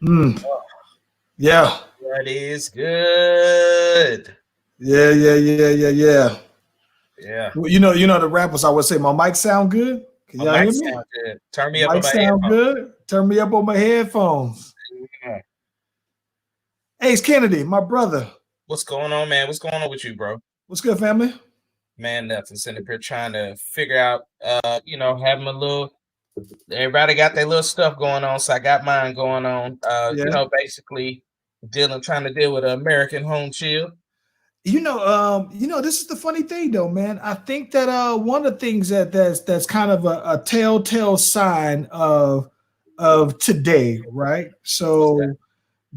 Mm. Oh, Yeah. that is good. Yeah. Yeah. Well, you know the rappers. I would say my mic sound good. Can My y'all mic hear me? sound good. Turn me up My on mic my sound headphones. good. Turn me up on my headphones. Yeah. Hey, it's Kennedy, my brother. What's going on, man? What's going on with you, bro? What's good, family? Man, nothing. Sitting up here trying to figure out, having a little. Everybody got their little stuff going on, so I got mine going on. Yeah. Basically trying to deal with an American home chill. This is the funny thing though, man. I think that one of the things that's kind of a telltale sign of today, right? What's that? So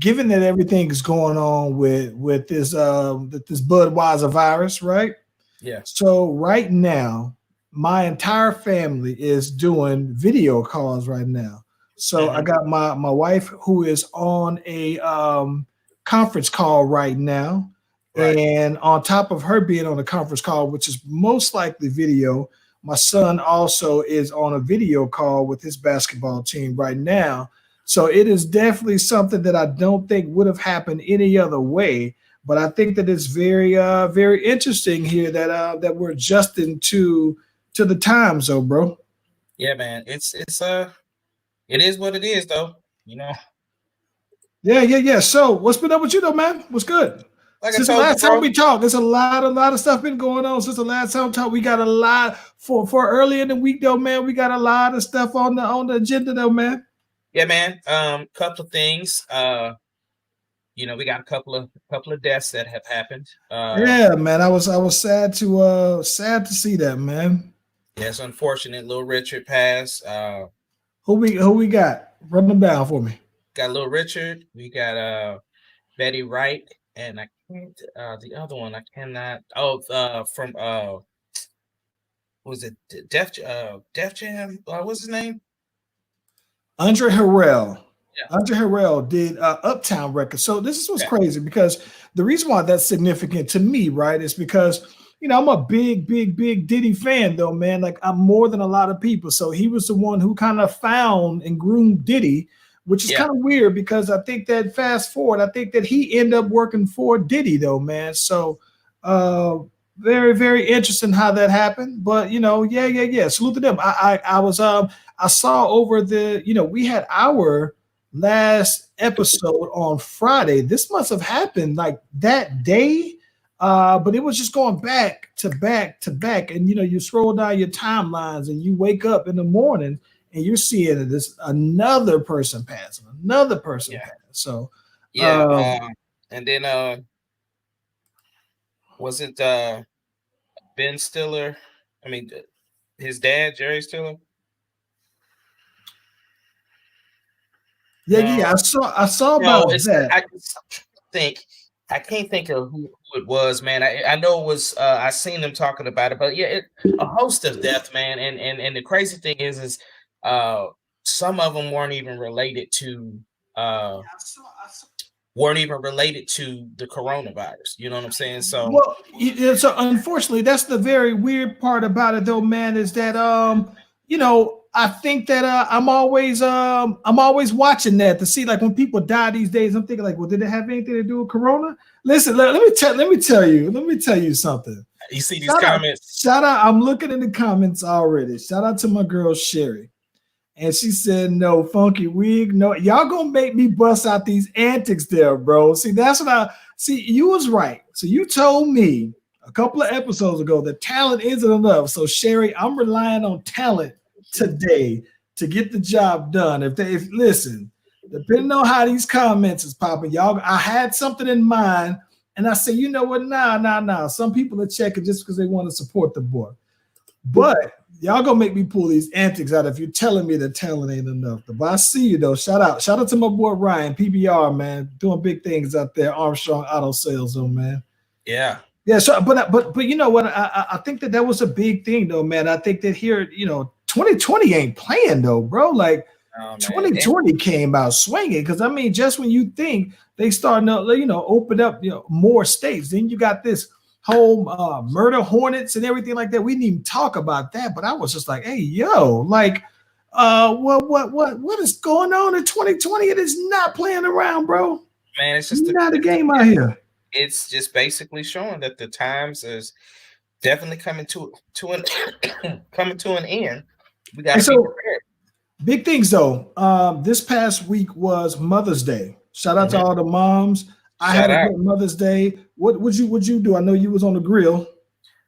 given that everything is going on with this Budweiser virus, right? Yeah. So right now, my entire family is doing video calls right now. So I Hmm. got my wife who is on a conference call right now, Right. and on top of her being on a conference call, which is most likely video, my son also is on a video call with his basketball team right now. So it is definitely something that I don't think would have happened any other way, but I think that it's very interesting here that we're adjusting to the times, though, bro. Yeah, man. It is what it is, though. You know, Yeah. So what's been up with you though, man? What's good? like I Since the told you, last time bro. we talked, there's a lot of stuff been going on since the last time we talked. We got a lot for early in the week though, man. We got a lot of stuff on the agenda though, man. Yeah, man. Couple of things. We got a couple of deaths that have happened. Yeah, man. I was sad to see that, man. Yeah, it's unfortunate. Little Richard passed. Who we got? Run them down for me. Got Little Richard. We got Betty Wright, and I can't. The other one I cannot. Oh, from was it Def Jam? What's his name? Andre Harrell. Yeah. Andre Harrell did Uptown Records. So this is what's Yeah. crazy because the reason why that's significant to me, right, is because I'm a big Diddy fan, though, man. Like I'm more than a lot of people. So he was the one who kind of found and groomed Diddy, which is Yeah. kind of weird because I think that fast forward, I think that he ended up working for Diddy, though, man. So uh very interesting how that happened. But yeah. Salute to them. I saw over we had our last episode on Friday. This must have happened like that day. But it was just going back to back to back. And you scroll down your timelines and you wake up in the morning and you're seeing this another person passing, another person Yeah. passing. So Yeah. um, And then was it Ben Stiller? I mean, his dad, Jerry Stiller. yeah, No, I saw no. about that. Think I can't think of who it was, man. I know it was. I seen them talking about it, but yeah, a host of death, man. And the crazy thing is, uh, some of them uh weren't even related to the coronavirus. You know what I'm saying? So Well, so unfortunately, that's the very weird part about it, though, man, is that I think that I'm always watching that to see like when people die these days. I'm thinking like, well, did it have anything to do with Corona? Listen, let me tell you something. you see these Shout out, comments. shout out. I'm looking in the comments already. Shout out to my girl Sherry. And she said, no, funky wig. No, y'all gonna make me bust out these antics there, bro. See, that's what I see. You was right. So you told me a couple of episodes ago that talent isn't enough. So Sherry, I'm relying on talent today to get the job done. If listen, depending on how these comments is popping, y'all, I had something in mind, and I said, you know what? Nah. Some people are checking just because they want to support the boy. But y'all gonna make me pull these antics out if you're telling me that talent ain't enough. But I see you though. Shout out to my boy Ryan, PBR, man, doing big things out there. Armstrong Auto Sales, though, man. Yeah. Yeah. So, but you know what? I think that was a big thing, though, man. I think that here, 2020 ain't playing though, bro. Like Oh man. 2020 came out swinging because I mean, just when you think they starting to open up more states, then you got this whole murder hornets and everything like that. We didn't even talk about that, but I was just like, hey, yo, like What is going on in 2020? It is not playing around, bro. Man, it's just Not a game out here. it's just basically showing that the times is definitely coming to an coming to an end. We got And to be so prepared. big things though. This past week was Mother's Day. Shout out to Mhm. all the moms. I had Shout a out. good Mother's Day. What would you do? I know you was on the grill.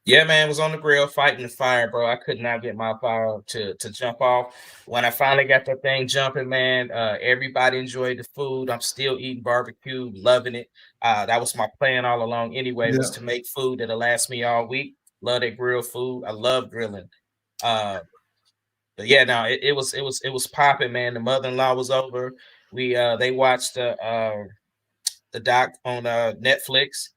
Yeah, man, was on the grill fighting the fire, bro. I could not get my fire to jump off. When I finally got that thing jumping, man, everybody enjoyed the food. I'm still eating barbecue, loving it. That was my plan all along anyway, was Yeah. to make food that'll last me all week. Love that grill food. I love grilling. Uh, but yeah, no, it was popping, man. The mother-in-law was over. We they watched the doc on Netflix.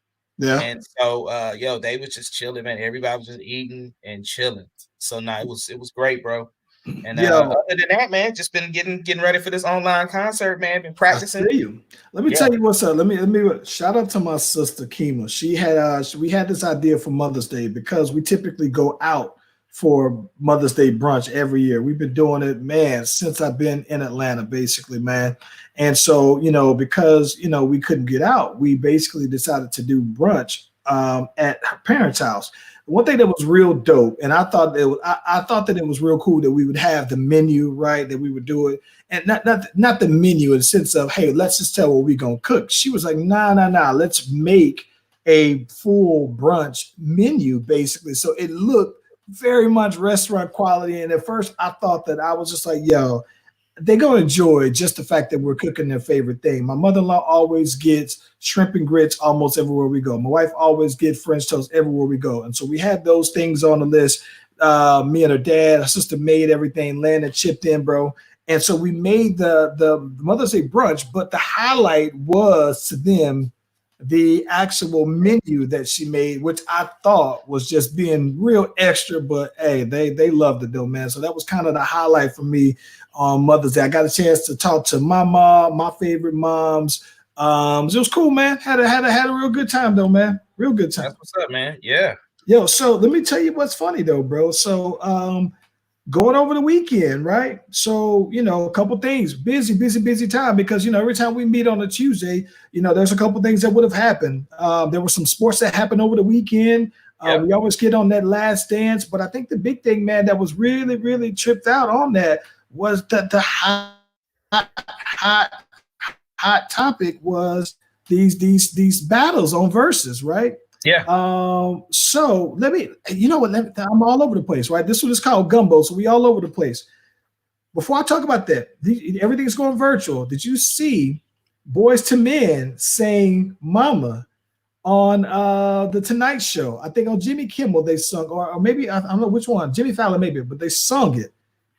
Yeah. And so, yo, they was just chilling, man. Everybody was just eating and chilling. So no, it was great, bro. And Yo, other than that, man, just been getting ready for this online concert, man. Been I practicing. feel you. Let me Yeah, tell you what's up. Let me shout out to my sister Kima. She had we had this idea for Mother's Day because we typically go out for Mother's Day brunch every year. We've been doing it, man, since I've been in Atlanta, basically, man. And so, because we couldn't get out, we basically decided to do brunch at her parents' house. One thing that was real dope, and I thought that it was real cool that we would have the menu, right? That we would do it and not the menu in the sense of, hey, let's just tell what we're gonna cook. She was like, nah, let's make a full brunch menu basically. So it looked very much restaurant quality. And at first I thought that I was just like, yo, they're gonna enjoy just the fact that we're cooking their favorite thing. My mother-in-law always gets shrimp and grits almost everywhere we go. My wife always gets French toast everywhere we go. And so we had those things on the list. Me and her dad, her sister made everything. Landon chipped in, bro. And so we made the Mother's Day brunch, but the highlight was to them the actual menu that she made, which I thought was just being real extra. But hey, they loved it though, man. So that was kind of the highlight for me on Mother's Day. I got a chance to talk to my mom, my favorite moms. So it was cool, man. Had a real good time though, man. Real good time. that's what's up, man. Yeah, Yo, so let me tell you what's funny though, bro. So going over the weekend, right? So, a couple things, busy time because, every time we meet on a Tuesday, there's a couple things that would have happened. There were some sports that happened over the weekend. yep, We always get on that last dance, but I think the big thing, man, that was really, really tripped out on that was that the hot topic was these battles on verses, right? yeah, So let me, I'm all over the place, right? This one is called Gumbo, so we all over the place. Before I talk about that, everything's going virtual. Did you see Boys to Men saying "Mama" on the Tonight Show? I think on Jimmy Kimmel they sung, or maybe I don't know which one, Jimmy Fallon maybe, but they sung it.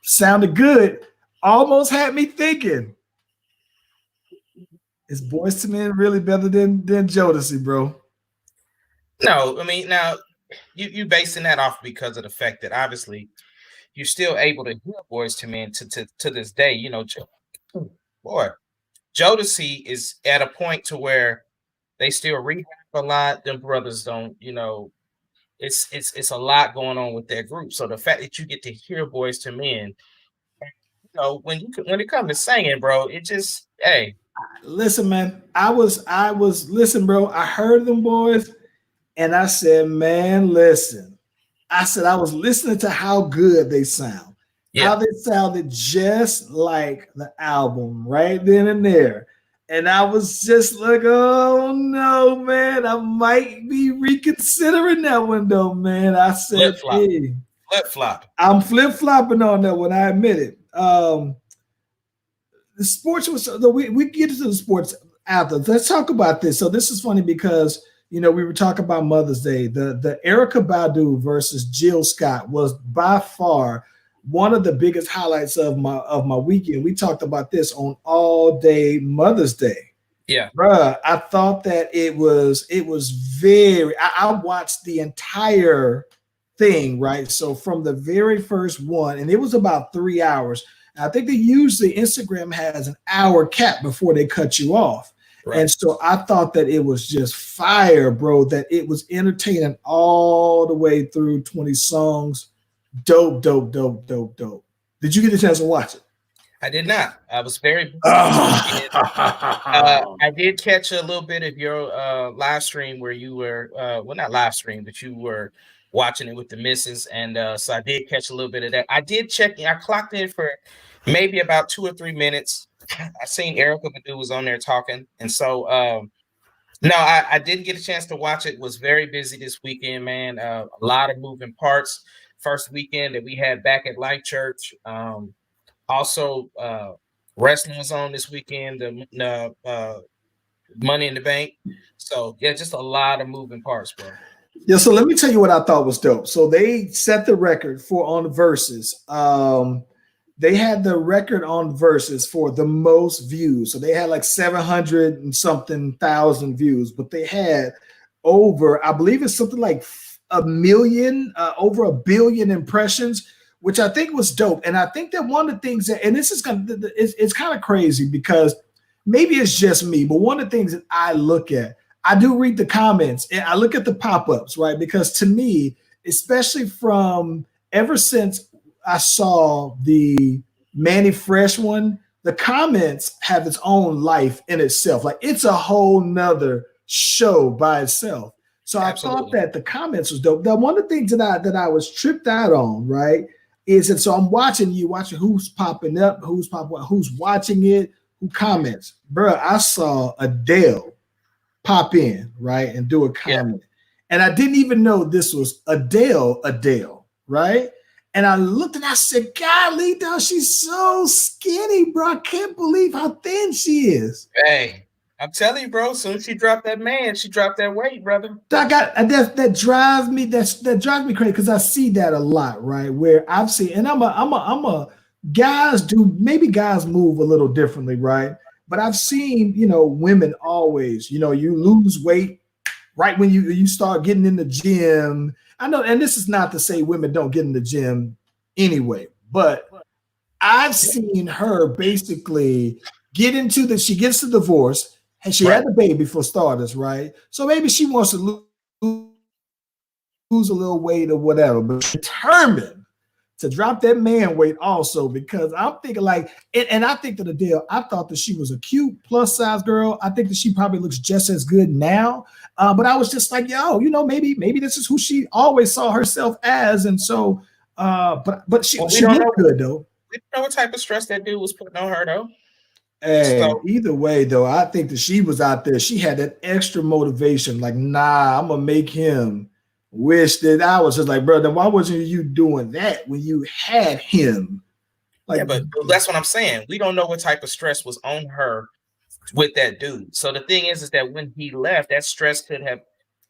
Sounded good. Almost had me thinking, is Boys to Men really better than Jodeci, bro? No, I mean now you basing that off because of the fact that obviously you're still able to hear Boys to Men to this day. Boy, Jodeci is at a point to where they still rehab a lot. Them brothers don't, it's a lot going on with their group. So the fact that you get to hear Boys to Men, when it comes to singing, bro, it just hey, Listen, man, I was listen, bro. I heard them boys, and I said, man, listen. I said I was listening to how good they sound, how yeah, they sounded just like the album right then and there. And I was just like, oh no, man, I might be reconsidering that one though, man. I flip said, flop, hey, flip flop. I'm flip flopping on that one. I admit it. The sports was we get into the sports after. Let's talk about this. So this is funny because we were talking about Mother's Day. The Erykhah Badu versus Jill Scott was by far one of the biggest highlights of my weekend. We talked about this on All Day Mother's Day. Yeah, Bruh, I thought that it was very I watched the entire thing, right? So from the very first one, and it was about 3 hours. I think they usually Instagram has an hour cap before they cut you off. right. And so I thought that it was just fire, bro, that it was entertaining all the way through 20 songs. Dope, dope, dope, dope, dope. Did you get a chance to watch it? I did not. I was very busy this weekend. Oh. I did catch a little bit of your live stream where you were, well, not live stream, but you were watching it with the missus, and so I did catch a little bit of that. I did check in. I clocked in for maybe about 2 or 3 minutes. I seen Erykhah Badu was on there talking, and so no, I didn't get a chance to watch it. Was very busy this weekend, man. A lot of moving parts. First weekend that we had back at Life Church. Also, wrestling was on this weekend. The Money in the Bank. So yeah, just a lot of moving parts, bro. Yeah, so let me tell you what I thought was dope. So they set the record for on the verses. They had the record on verses for the most views. So they had like 700 and something thousand views, but they had over, I believe it's something like a million, over 1 billion impressions, which I think was dope. And I think that one of the things that, and this is it's kind of crazy because maybe it's just me, but one of the things that I look at, I do read the comments and I look at the pop-ups, right? Because to me, especially from ever since I saw the Manny Fresh one, the comments have its own life in itself. Like it's a whole nother show by itself. So I thought that the comments was dope. Now, one of the things that I was tripped out on, right, is that so I'm watching who's popping up, who's watching it, who comments. Bro, I saw Adele pop in, right, and do a comment. And I didn't even know this was Adele, right? And I looked and I said, golly, dog, she's so skinny, bro. I can't believe how thin she is. Hey, I'm telling you, bro, as soon as she dropped that man, she dropped that weight, brother. That drives me crazy because I see that a lot, right? Where I've seen, and I'm a guys move a little differently, right? But I've seen, women always, you lose weight right when you start getting in the gym. I know, and this is not to say women don't get in the gym anyway, but I've seen her basically she gets the divorce, and she had the baby for starters, right? So maybe she wants to lose a little weight or whatever, but determined to drop that man weight also, because I'm thinking and I think that Adele, I thought that she was a cute plus size girl. I think that she probably looks just as good now. But I was just like, maybe this is who she always saw herself as. And so, but she looked good though. We don't know what type of stress that dude was putting on her though. Hey, either way though, I think that she was out there. She had that extra motivation. Like, nah, I'm gonna make him wish that I was just like, brother, why wasn't you doing that when you had him? Like, but that's what I'm saying. We don't know what type of stress was on her with that dude. So the thing is that when he left, that stress could have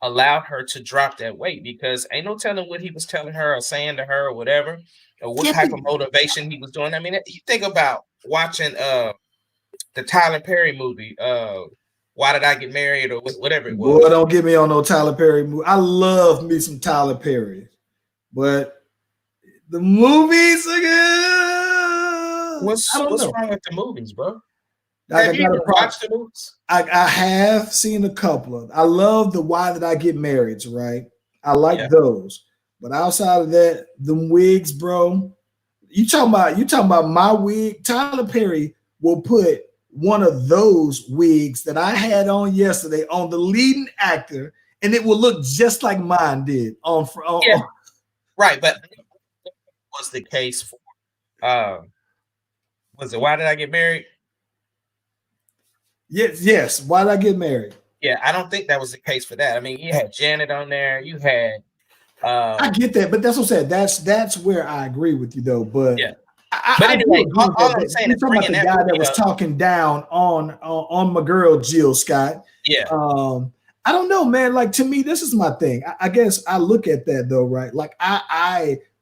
allowed her to drop that weight, because ain't no telling what he was telling her or saying to her or whatever, or what type of motivation he was doing. I mean, you think about watching the Tyler Perry movie, Why Did I Get Married, or whatever it was. Boy, don't get me on no Tyler Perry movie. I love me some Tyler Perry, but the movies again. What's wrong with the movies, bro? Have you ever watched the movies? I have seen a couple of. I love the Why Did I Get Married, right? I like those, but outside of that, them wigs, bro. You talking about my wig? Tyler Perry will put one of those wigs that I had on yesterday on the leading actor, and it will look just like mine did on. Right, but was the case for was it Why Did I Get Married? Yes. Why Did I Get Married? Yeah, I don't think that was the case for that. I mean, you had Janet on there, you had I get that, but that's what I'm saying. That's where I agree with you though. But yeah. But anyway, all I'm saying is talking about the guy that was talking down on my girl Jill Scott. Yeah. I don't know, man. Like, to me, this is my thing. I guess I look at that though, right? Like,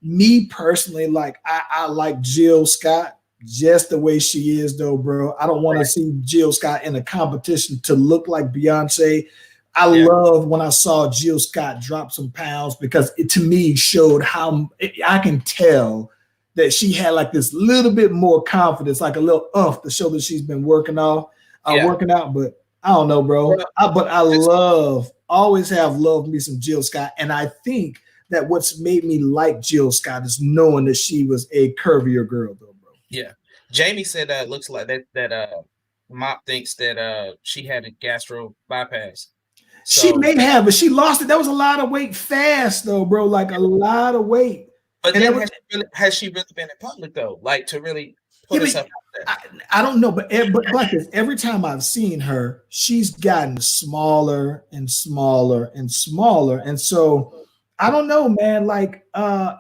me personally, like, I like Jill Scott just the way she is, though, bro. I don't want to see Jill Scott in a competition to look like Beyonce. I love when I saw Jill Scott drop some pounds, because it to me showed how I can tell that she had like this little bit more confidence, like a little to show that she's been working out. But I don't know, bro. But I always have loved me some Jill Scott. And I think that what's made me like Jill Scott is knowing that she was a curvier girl, though, bro. Yeah. Jamie said it looks like that Mop thinks that she had a gastro bypass. She So may have, but she lost it. That was a lot of weight fast, though, bro. Like a lot of weight. But and then was, has she really been in public though? Like to really put yeah, herself out there? I don't know, but like this, every time I've seen her, she's gotten smaller and smaller and smaller. And so I don't know, man. Like, I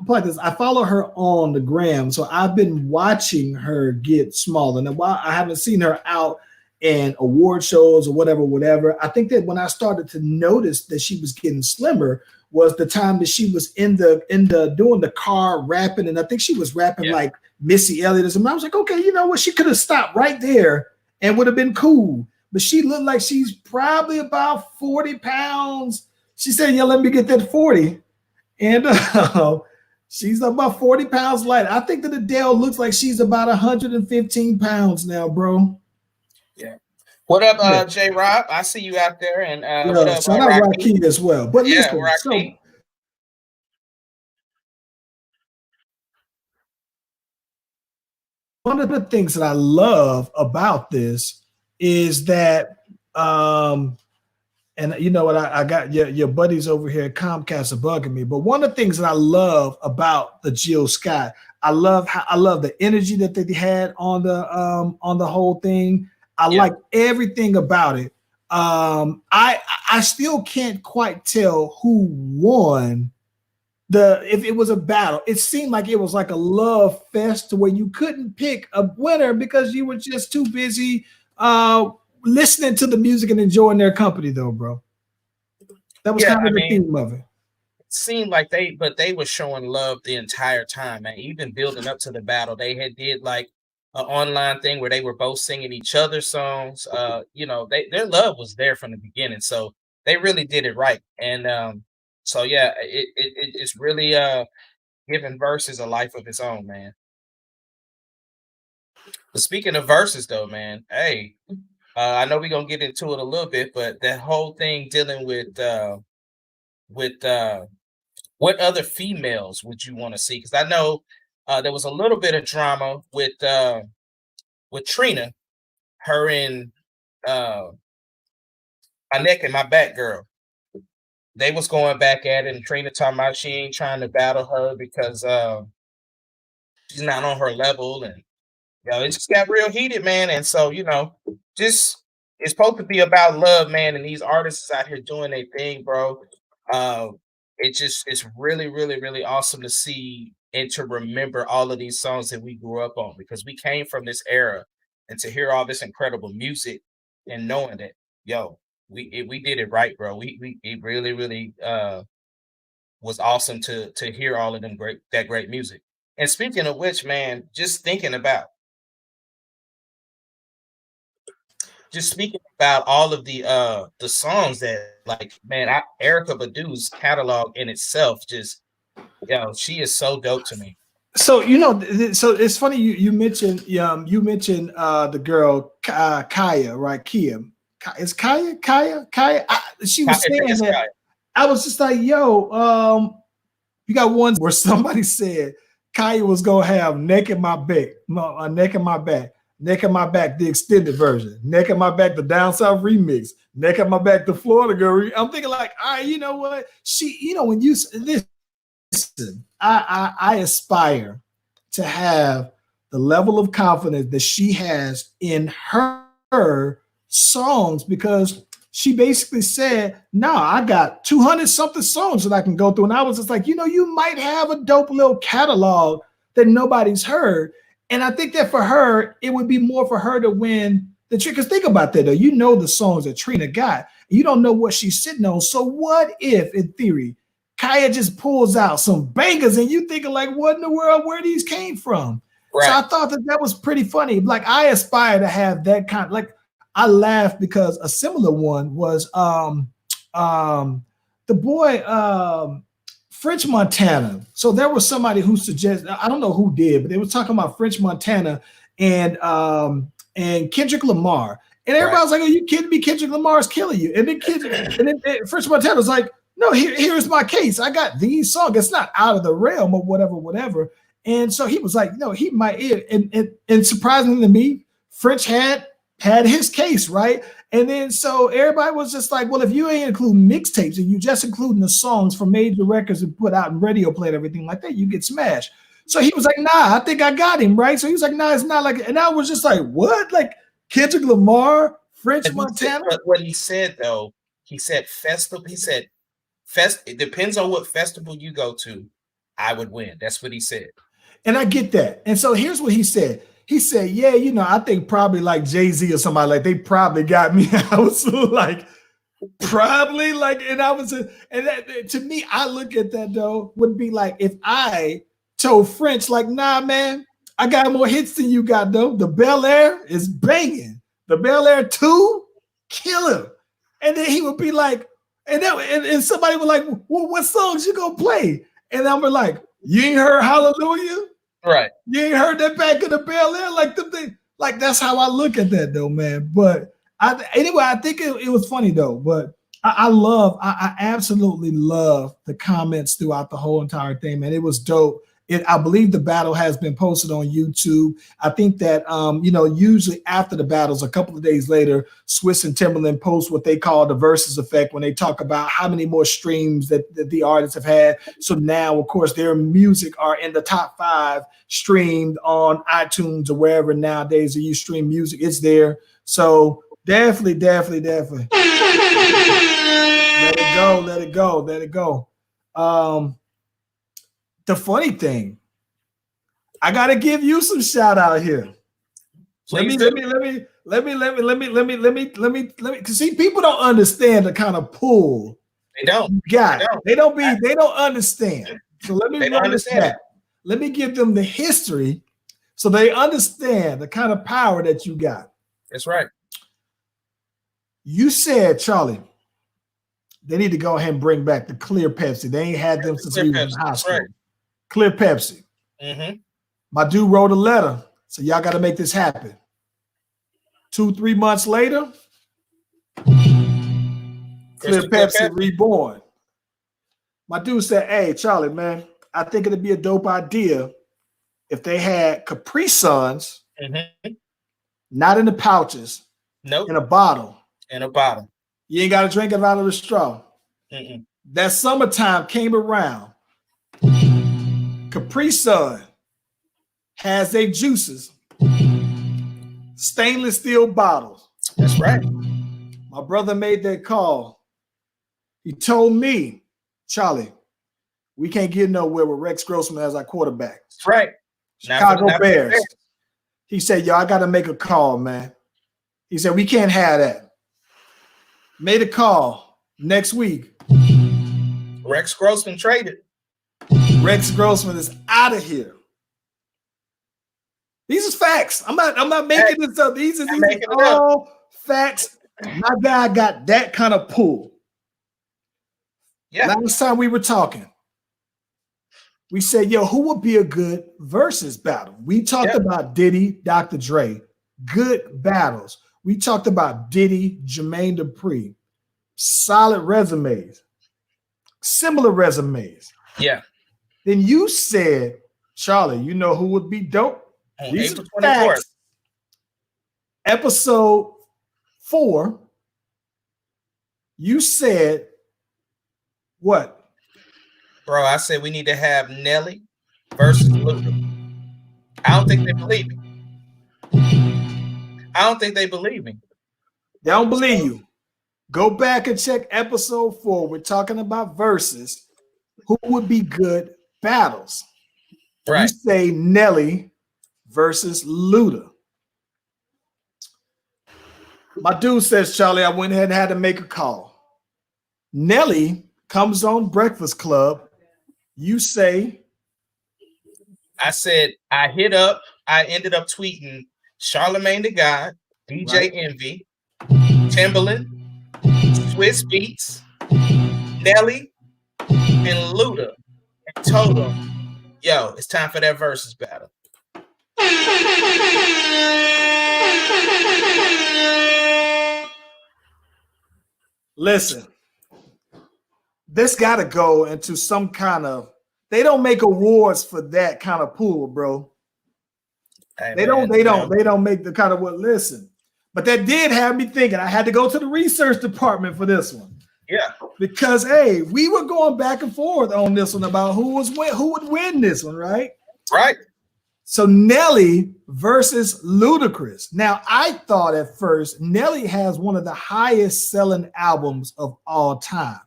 like this. I follow her on the gram, so I've been watching her get smaller. And while I haven't seen her out in award shows or whatever, I think that when I started to notice that she was getting slimmer was the time that she was in the doing the car rapping, and I think she was rapping like Missy Elliott or something. I was like, okay, you know what? She could have stopped right there and would have been cool. But she looked like she's probably about 40 pounds. She said, yeah, let me get that 40. And she's about 40 pounds light. I think that Adele looks like she's about 115 pounds now, bro. Yeah. What up, J Rob? I see you out there. And what up, shout out Rocky as well. But yeah, listen, Rocky. One of the things that I love about this is that and you know what, I got your buddies over here at Comcast are bugging me. But one of the things that I love about the Jill Scott, I love the energy that they had on the whole thing. I like everything about it. I still can't quite tell who won if it was a battle. It seemed like it was like a love fest where you couldn't pick a winner because you were just too busy listening to the music and enjoying their company, though, bro. That was kind of the theme of it. It seemed like they were showing love the entire time, man. Even building up to the battle, they did like an online thing where they were both singing each other's songs. You know, their love was there from the beginning, so they really did it right. And so yeah, it's really giving verses a life of its own, man. But speaking of verses, though, man, hey. I know we're gonna get into it a little bit, but that whole thing dealing with what other females would you want to see? Because I know there was a little bit of drama with Trina, her and My Neck and My Back Girl. They was going back at it, and Trina talking about she ain't trying to battle her because she's not on her level, and it just got real heated, man. And so, just it's supposed to be about love, man. And these artists out here doing their thing, bro. It's really, really, really awesome to see and to remember all of these songs that we grew up on, because we came from this era, and to hear all this incredible music and knowing that, we did it right, bro. It really, really was awesome to hear all of that great music. And speaking of which, man, just speaking about all of the songs that, like, man, Erykhah Badu's catalog in itself, just, she is so dope to me. So so it's funny you mentioned the girl Kaya, right? Kia. Is Kaya? She was saying that. Kaya. I was just like, you got one where somebody said Kaya was gonna have Neck in My Back, Neck in My Back. Neck in My Back, the extended version. Neck in My Back, the Down South remix. Neck in My Back, the Florida girl. I'm thinking like, all right, you know what? When you listen, I aspire to have the level of confidence that she has in her songs, because she basically said, no, I got 200 something songs that I can go through. And I was just like, you might have a dope little catalog that nobody's heard. And I think that for her, it would be more for her to win the trick. Because think about that, though. The songs that Trina got. You don't know what she's sitting on. So what if, in theory, Kaya just pulls out some bangers and you thinking like, what in the world, where these came from? Right. So I thought that was pretty funny. Like, I aspire to have that kind. Like, I laughed because a similar one was the boy French Montana. So there was somebody who suggested, I don't know who did, but they were talking about French Montana and Kendrick Lamar. And everybody was like, are you kidding me? Kendrick Lamar is killing you. And then French Montana was like, no, here's my case. I got these songs. It's not out of the realm or whatever. And so he was like, no, he might. And surprisingly to me, French had his case, right? And then so everybody was just like, well, if you ain't including mixtapes and you just including the songs from major records and put out and radio play and everything like that, you get smashed. So he was like, nah, I think I got him, right? So he was like, nah, it's not like, and I was just like, what? Like Kendrick Lamar, French Montana? But what he said though, he said festival. He said it depends on what festival you go to. I would win. That's what he said. And I get that. And so here's what he said. He said, yeah, you know, I think probably like Jay-Z or somebody like they probably got me. I was like, probably like, and I was, and that, to me, I look at that though, would be like if I told French, like, nah, man, I got more hits than you got though. The Bel Air is banging. The Bel Air 2, killer. And then he would be like, and somebody was like, well, what songs you gonna play? And I'm like, you ain't heard Hallelujah? Right. You ain't heard that back in the Bel Air? Like them thing, like that's how I look at that though, man. But anyway, I think it was funny though. But I absolutely love the comments throughout the whole entire thing, man. It was dope. I believe the battle has been posted on YouTube. I think that usually after the battles, a couple of days later, Swiss and Timbaland post what they call the versus effect when they talk about how many more streams that the artists have had. So now, of course, their music are in the top 5 streamed on iTunes or wherever nowadays you stream music. It's there. So definitely. Let it go. The funny thing, I gotta give you some shout out here. Let me, because see, people don't understand the kind of pull. They don't. They don't understand. So let me run this back. Let me give them the history so they understand the kind of power that you got. That's right. You said, Charlie, they need to go ahead and bring back the clear Pepsi. They ain't had them since we were in high school. Right. Clear Pepsi. Mm-hmm. My dude wrote a letter, so y'all got to make this happen. 2-3 months later, Clear Pepsi reborn. My dude said, hey, Charlie, man, I think it'd be a dope idea if they had Capri Suns, not in the pouches, nope, in a bottle. In a bottle. You ain't got to drink it out of the straw. That summertime came around. Capri Sun has their juices, stainless steel bottles. That's right. My brother made that call. He told me, Charlie, we can't get nowhere with Rex Grossman as our quarterback. That's right. Chicago Bears. He said, yo, I got to make a call, man. He said, we can't have that. Made a call next week. Rex Grossman traded. Rex Grossman is out of here. These is facts. I'm not making this up. These are all facts. My guy got that kind of pull. Yeah. Last time we were talking, we said, yo, who would be a good versus battle? We talked about Diddy, Dr. Dre. Good battles. We talked about Diddy, Jermaine Dupri. Solid resumes. Similar resumes. Yeah. Then you said, Charlie, you know who would be dope? These April 24th. Episode 4. You said what? Bro, I said we need to have Nelly versus Luda. I don't think they believe me. They don't believe you. Go back and check episode 4. We're talking about versus. Who would be good battles? Right. You say Nelly versus Luda. My dude says, Charlie, I went ahead and had to make a call. Nelly comes on Breakfast Club. You say. I said, I ended up tweeting Charlemagne the God, DJ Envy, Timbaland, Swiss Beats, Nelly, and Luda, and told them, yo, it's time for that versus battle. Listen, this got to go into some kind of. They don't make awards for that kind of pool, bro. Hey, They man, don't make the kind of what. Listen, but that did have me thinking. I had to go to the research department for this one. Yeah, because hey, we were going back and forth on this one about who would win this one, right? Right. So Nelly versus Ludacris. Now, I thought at first Nelly has one of the highest selling albums of all time.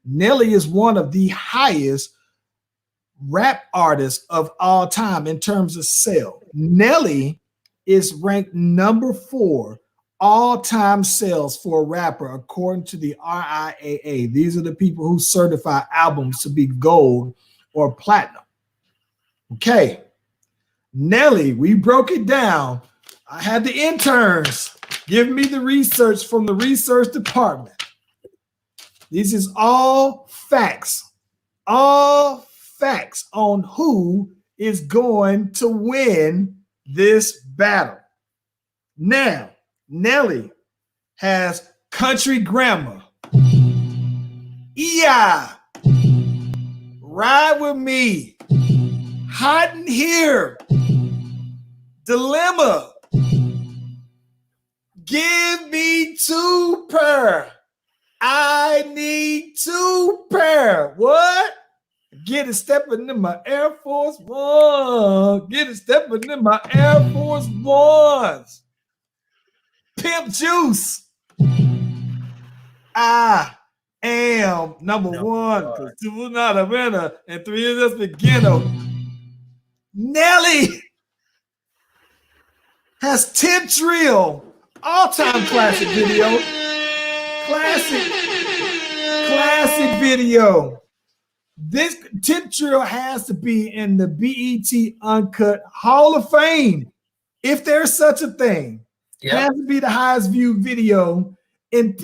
Nelly is one of the highest rap artists of all time in terms of sale. Nelly is ranked number 4 all-time sales for a rapper according to the RIAA. These are the people who certify albums to be gold or platinum. Okay. Nelly, we broke it down. I had the interns give me the research from the research department. This is all facts on who is going to win this battle. Now, Nelly has Country Grammar. Yeah. Ride with Me. Hot in Here. Dilemma. Give me 2 pair. I need 2 pair. What? Get it stepping in my Air Force One. Get it stepping in my Air Force Ones. Pimp Juice. I am number 1 because 2 is not a winner and 3 is just beginner. Nelly has 10 Trill, all-time classic video. Classic video. This 10 Trill has to be in the BET Uncut Hall of Fame, if there's such a thing. Yep. It has to be the highest viewed video in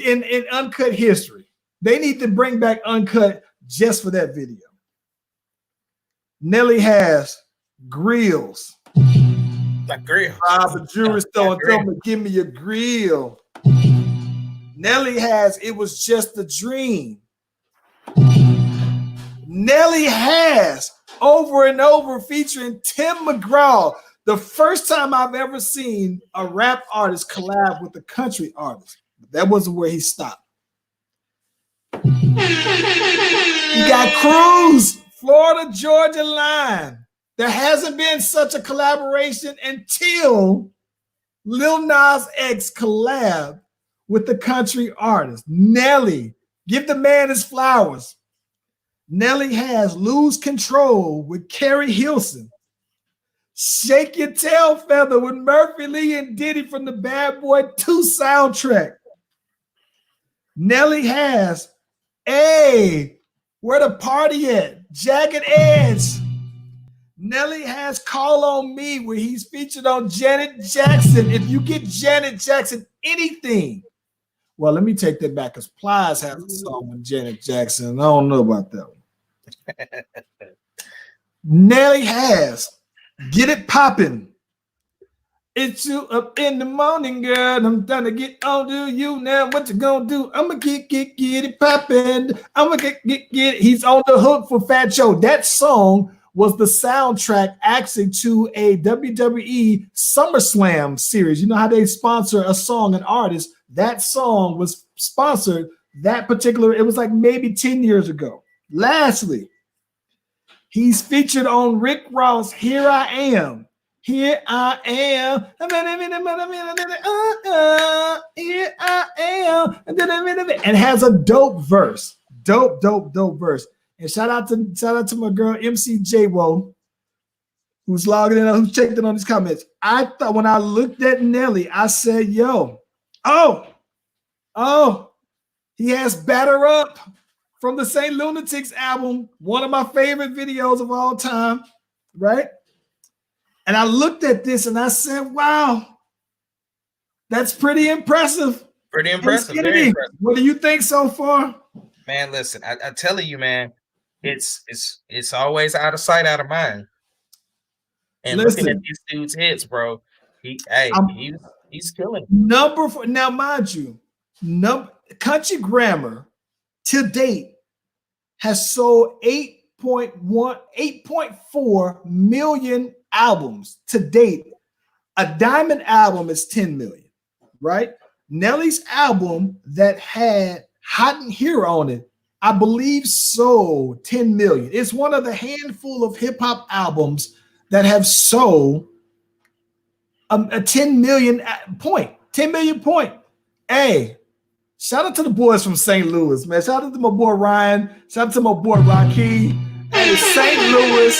Uncut history. They need to bring back Uncut just for that video. Nelly has Grills. Like grills. Rob a jewelry store and tell me, give me a grill. Nelly has It Was Just a Dream. Nelly has Over and Over featuring Tim McGraw. The first time I've ever seen a rap artist collab with a country artist. That wasn't where he stopped. You got Cruise, Florida Georgia Line. There hasn't been such a collaboration until Lil Nas X collab with the country artist. Nelly, give the man his flowers. Nelly has Lose Control with Carrie Hilson. Shake Your Tail Feather with Murphy Lee and Diddy from the Bad Boy 2 soundtrack. Nelly has Where the Party At? Jagged Edge. Nelly has Call on Me, where he's featured on Janet Jackson. If you get Janet Jackson anything, well, let me take that back because Plies has a song with Janet Jackson. I don't know about that one. Nelly has Get It Poppin'. It's you up in the morning, girl. I'm trying to get on to you now. What you gonna do? I'm gonna get it poppin'. I'm gonna get it. He's on the hook for Fat Joe. That song was the soundtrack actually to a WWE SummerSlam series. You know how they sponsor a song, an artist? That song was sponsored that particular, it was like maybe 10 years ago. Lastly, he's featured on Rick Ross' Here I Am. Here I am. Here I am. And has a dope verse. Dope verse. And shout out to my girl MC J-Wo, who's logging in, who's checked in on these comments. I thought when I looked at Nelly, I said, he has Batter Up from the St. Lunatics album, one of my favorite videos of all time, right? And I looked at this and I said, wow, that's pretty impressive. Pretty impressive. Very impressive. What do you think so far? Man, listen, I'm telling you, man, it's always out of sight, out of mind. And listen, looking at these dudes' hits, bro, he's killing. Number 4. Now, mind you, Country Grammar to date has sold 8.4 million albums to date. A diamond album is 10 million, right? Nelly's album that had Hot and Here on it, I believe sold 10 million. It's one of the handful of hip hop albums that have sold a 10 million point. 10 million point. Hey, shout out to the boys from St. Louis, man. Shout out to my boy Ryan. Shout out to my boy Rocky. Hey, St. Louis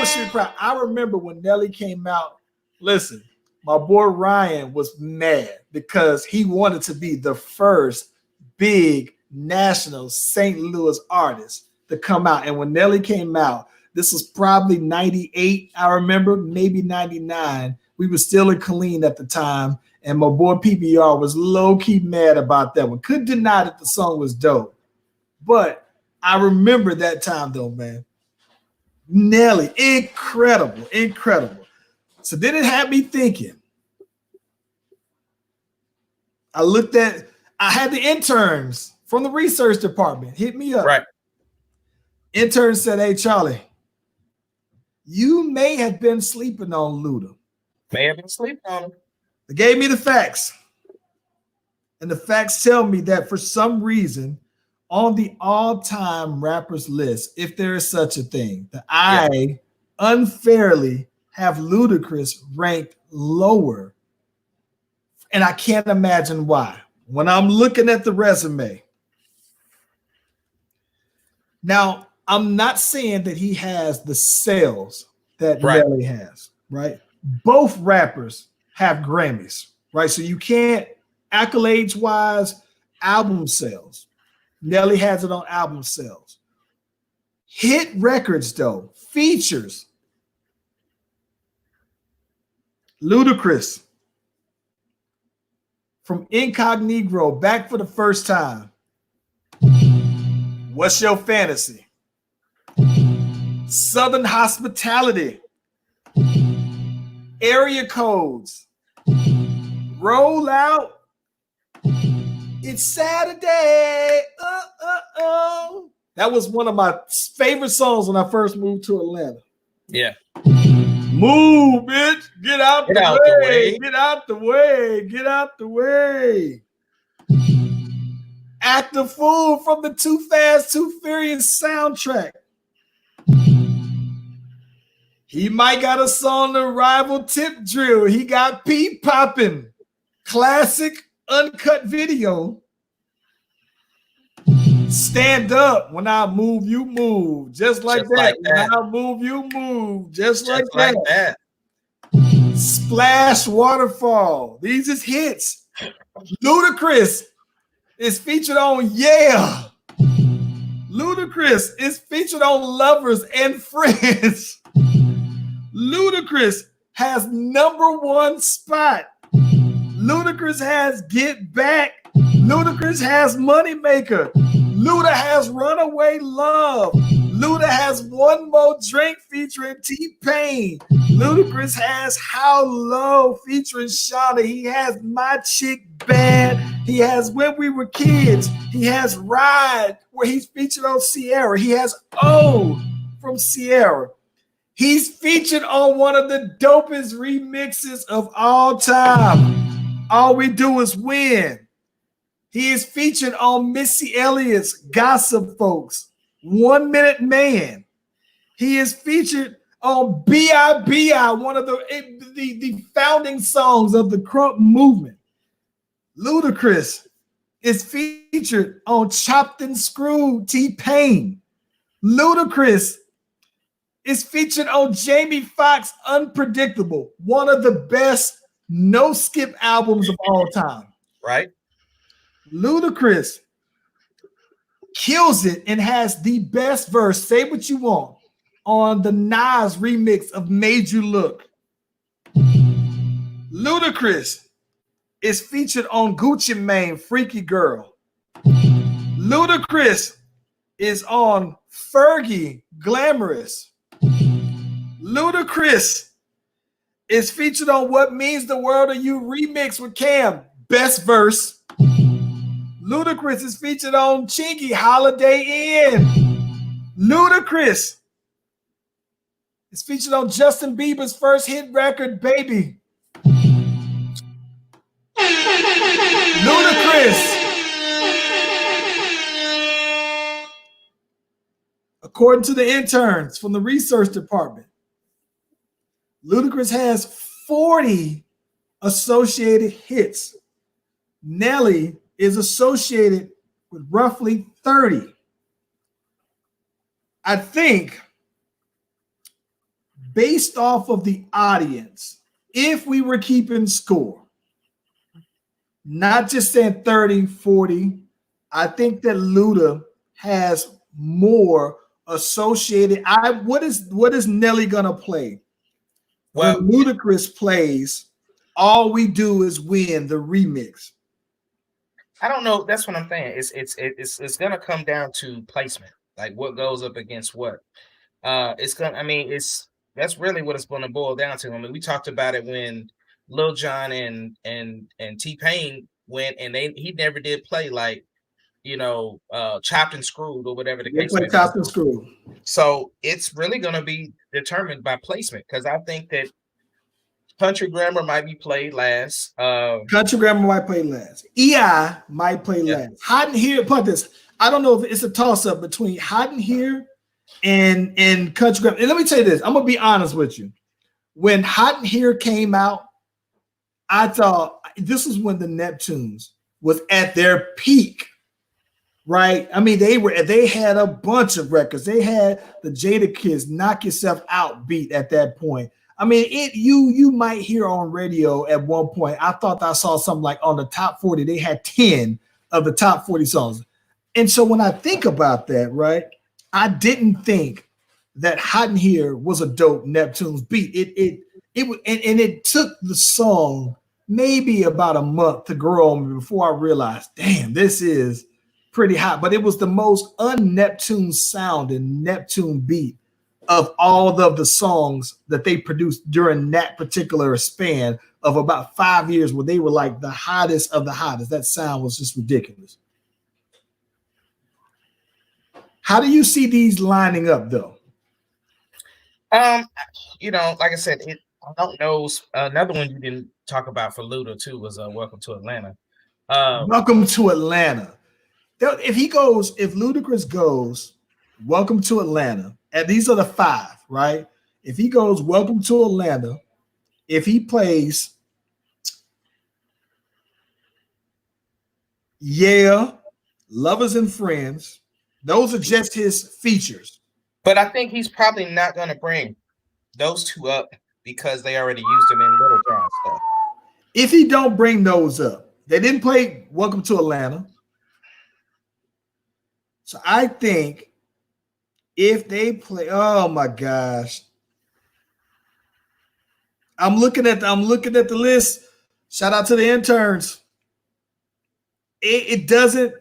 should be proud. I remember when Nelly came out. Listen, my boy Ryan was mad because he wanted to be the first big national St. Louis artist to come out. And when Nelly came out, this was probably 98, I remember, maybe 99. We were still in Killeen at the time, and my boy PBR was low-key mad about that one. Couldn't deny that the song was dope. But I remember that time, though, man. Nelly, incredible, incredible. So then it had me thinking. I had the interns from the research department hit me up. Right. Intern said, hey, Charlie, you may have been sleeping on Luda. May have been sleeping on him. They gave me the facts. And the facts tell me that for some reason, on the all-time rappers list, if there is such a thing, that I unfairly have Ludacris ranked lower. And I can't imagine why. When I'm looking at the resume. Now, I'm not saying that he has the sales that Nelly has, right? Both rappers have Grammys, right? So you can't, accolades-wise, album sales. Nelly has it on album sales. Hit records, though, features. Ludacris from Incognito back for the first time. What's Your Fantasy? Southern Hospitality. Area Codes. Roll Out. It's Saturday. That was one of my favorite songs when I first moved to Atlanta. Yeah. Move, bitch. Get out the way. Get out the way. Get out the way. Act the Fool from the Too Fast, Too Furious soundtrack. He might got a song to rival Tip Drill. He got P Poppin'. Classic uncut video. Stand Up. When I move, you move. Just like that. When I move, you move. Just like that. Splash Waterfall. These is hits. Ludacris is featured on Yeah. Ludacris is featured on Lovers and Friends. Ludacris has #1 spot. Ludacris has Get Back. Ludacris has Moneymaker. Luda has Runaway Love. Luda has One More Drink featuring T-Pain. Ludacris has How Low featuring Shawnna. He has My Chick Bad. He has When We Were Kids. He has Ride, where he's featured on Sierra. He has O from Sierra. He's featured on one of the dopest remixes of all time. All We Do Is Win. He is featured on Missy Elliott's Gossip Folks, 1 Minute Man. He is featured on B.I.B.I., one of the founding songs of the crunk movement. Ludacris is featured on Chopped and Screwed, T-Pain. Ludacris is featured on Jamie Foxx, Unpredictable, one of the best no-skip albums of all time. Right. Ludacris kills it and has the best verse, say what you want, on the Nas remix of Made You Look. Ludacris is featured on Gucci Mane, Freaky Girl. Ludacris is on Fergie, Glamorous. Ludacris is featured on What Means the World to You remix with Cam, best verse. Ludacris is featured on Chingy Holiday Inn. Ludacris is featured on Justin Bieber's first hit record, Baby. Ludacris, according to the interns from the research department, Ludacris has 40 associated hits. Nelly is associated with roughly 30. I think, based off of the audience, if we were keeping score, not just saying 30, 40, I think that Luda has more associated. What is Nelly gonna play? Well, when Ludacris plays, All We Do Is Win, the remix. I don't know. That's what I'm saying. It's gonna come down to placement, like what goes up against what. It's gonna. I mean, that's really what it's gonna boil down to. I mean, we talked about it when Lil Jon and T-Pain went, and he never did play like chopped and screwed or whatever the case may be. Chopped and screwed. So it's really gonna be determined by placement because I think that Country Grammar might be played last. Country Grammar might play last. EI might play last. Hot in Here, put this. I don't know if it's a toss-up between Hot in Here and Country Grammar. And let me tell you this. I'm gonna be honest with you. When Hot in Here came out, I thought this was when the Neptunes was at their peak. Right? I mean, they had a bunch of records. They had the Jada Kids Knock Yourself Out beat at that point. I mean, you might hear on radio at one point. I thought I saw something like on the top 40, they had 10 of the top 40 songs. And so when I think about that, right, I didn't think that Hot in Here was a dope Neptunes beat. It took the song maybe about a month to grow on me before I realized, damn, this is pretty hot. But it was the most un-Neptune sounding Neptune beat of all of the songs that they produced during that particular span of about 5 years, where they were like the hottest of the hottest. That sound was just ridiculous. How do you see these lining up, though? Like I said, I don't know. Another one you didn't talk about for Luda too was "Welcome to Atlanta." Welcome to Atlanta. If Ludacris goes, Welcome to Atlanta, and these are the 5, right? If he goes, Welcome to Atlanta, if he plays, Yeah, Lovers and Friends, those are just his features. But I think he's probably not going to bring those 2 up because they already used them in Little John stuff. If he don't bring those up, they didn't play Welcome to Atlanta. So I think if they play, oh my gosh. I'm looking at the list. Shout out to the interns. It doesn't.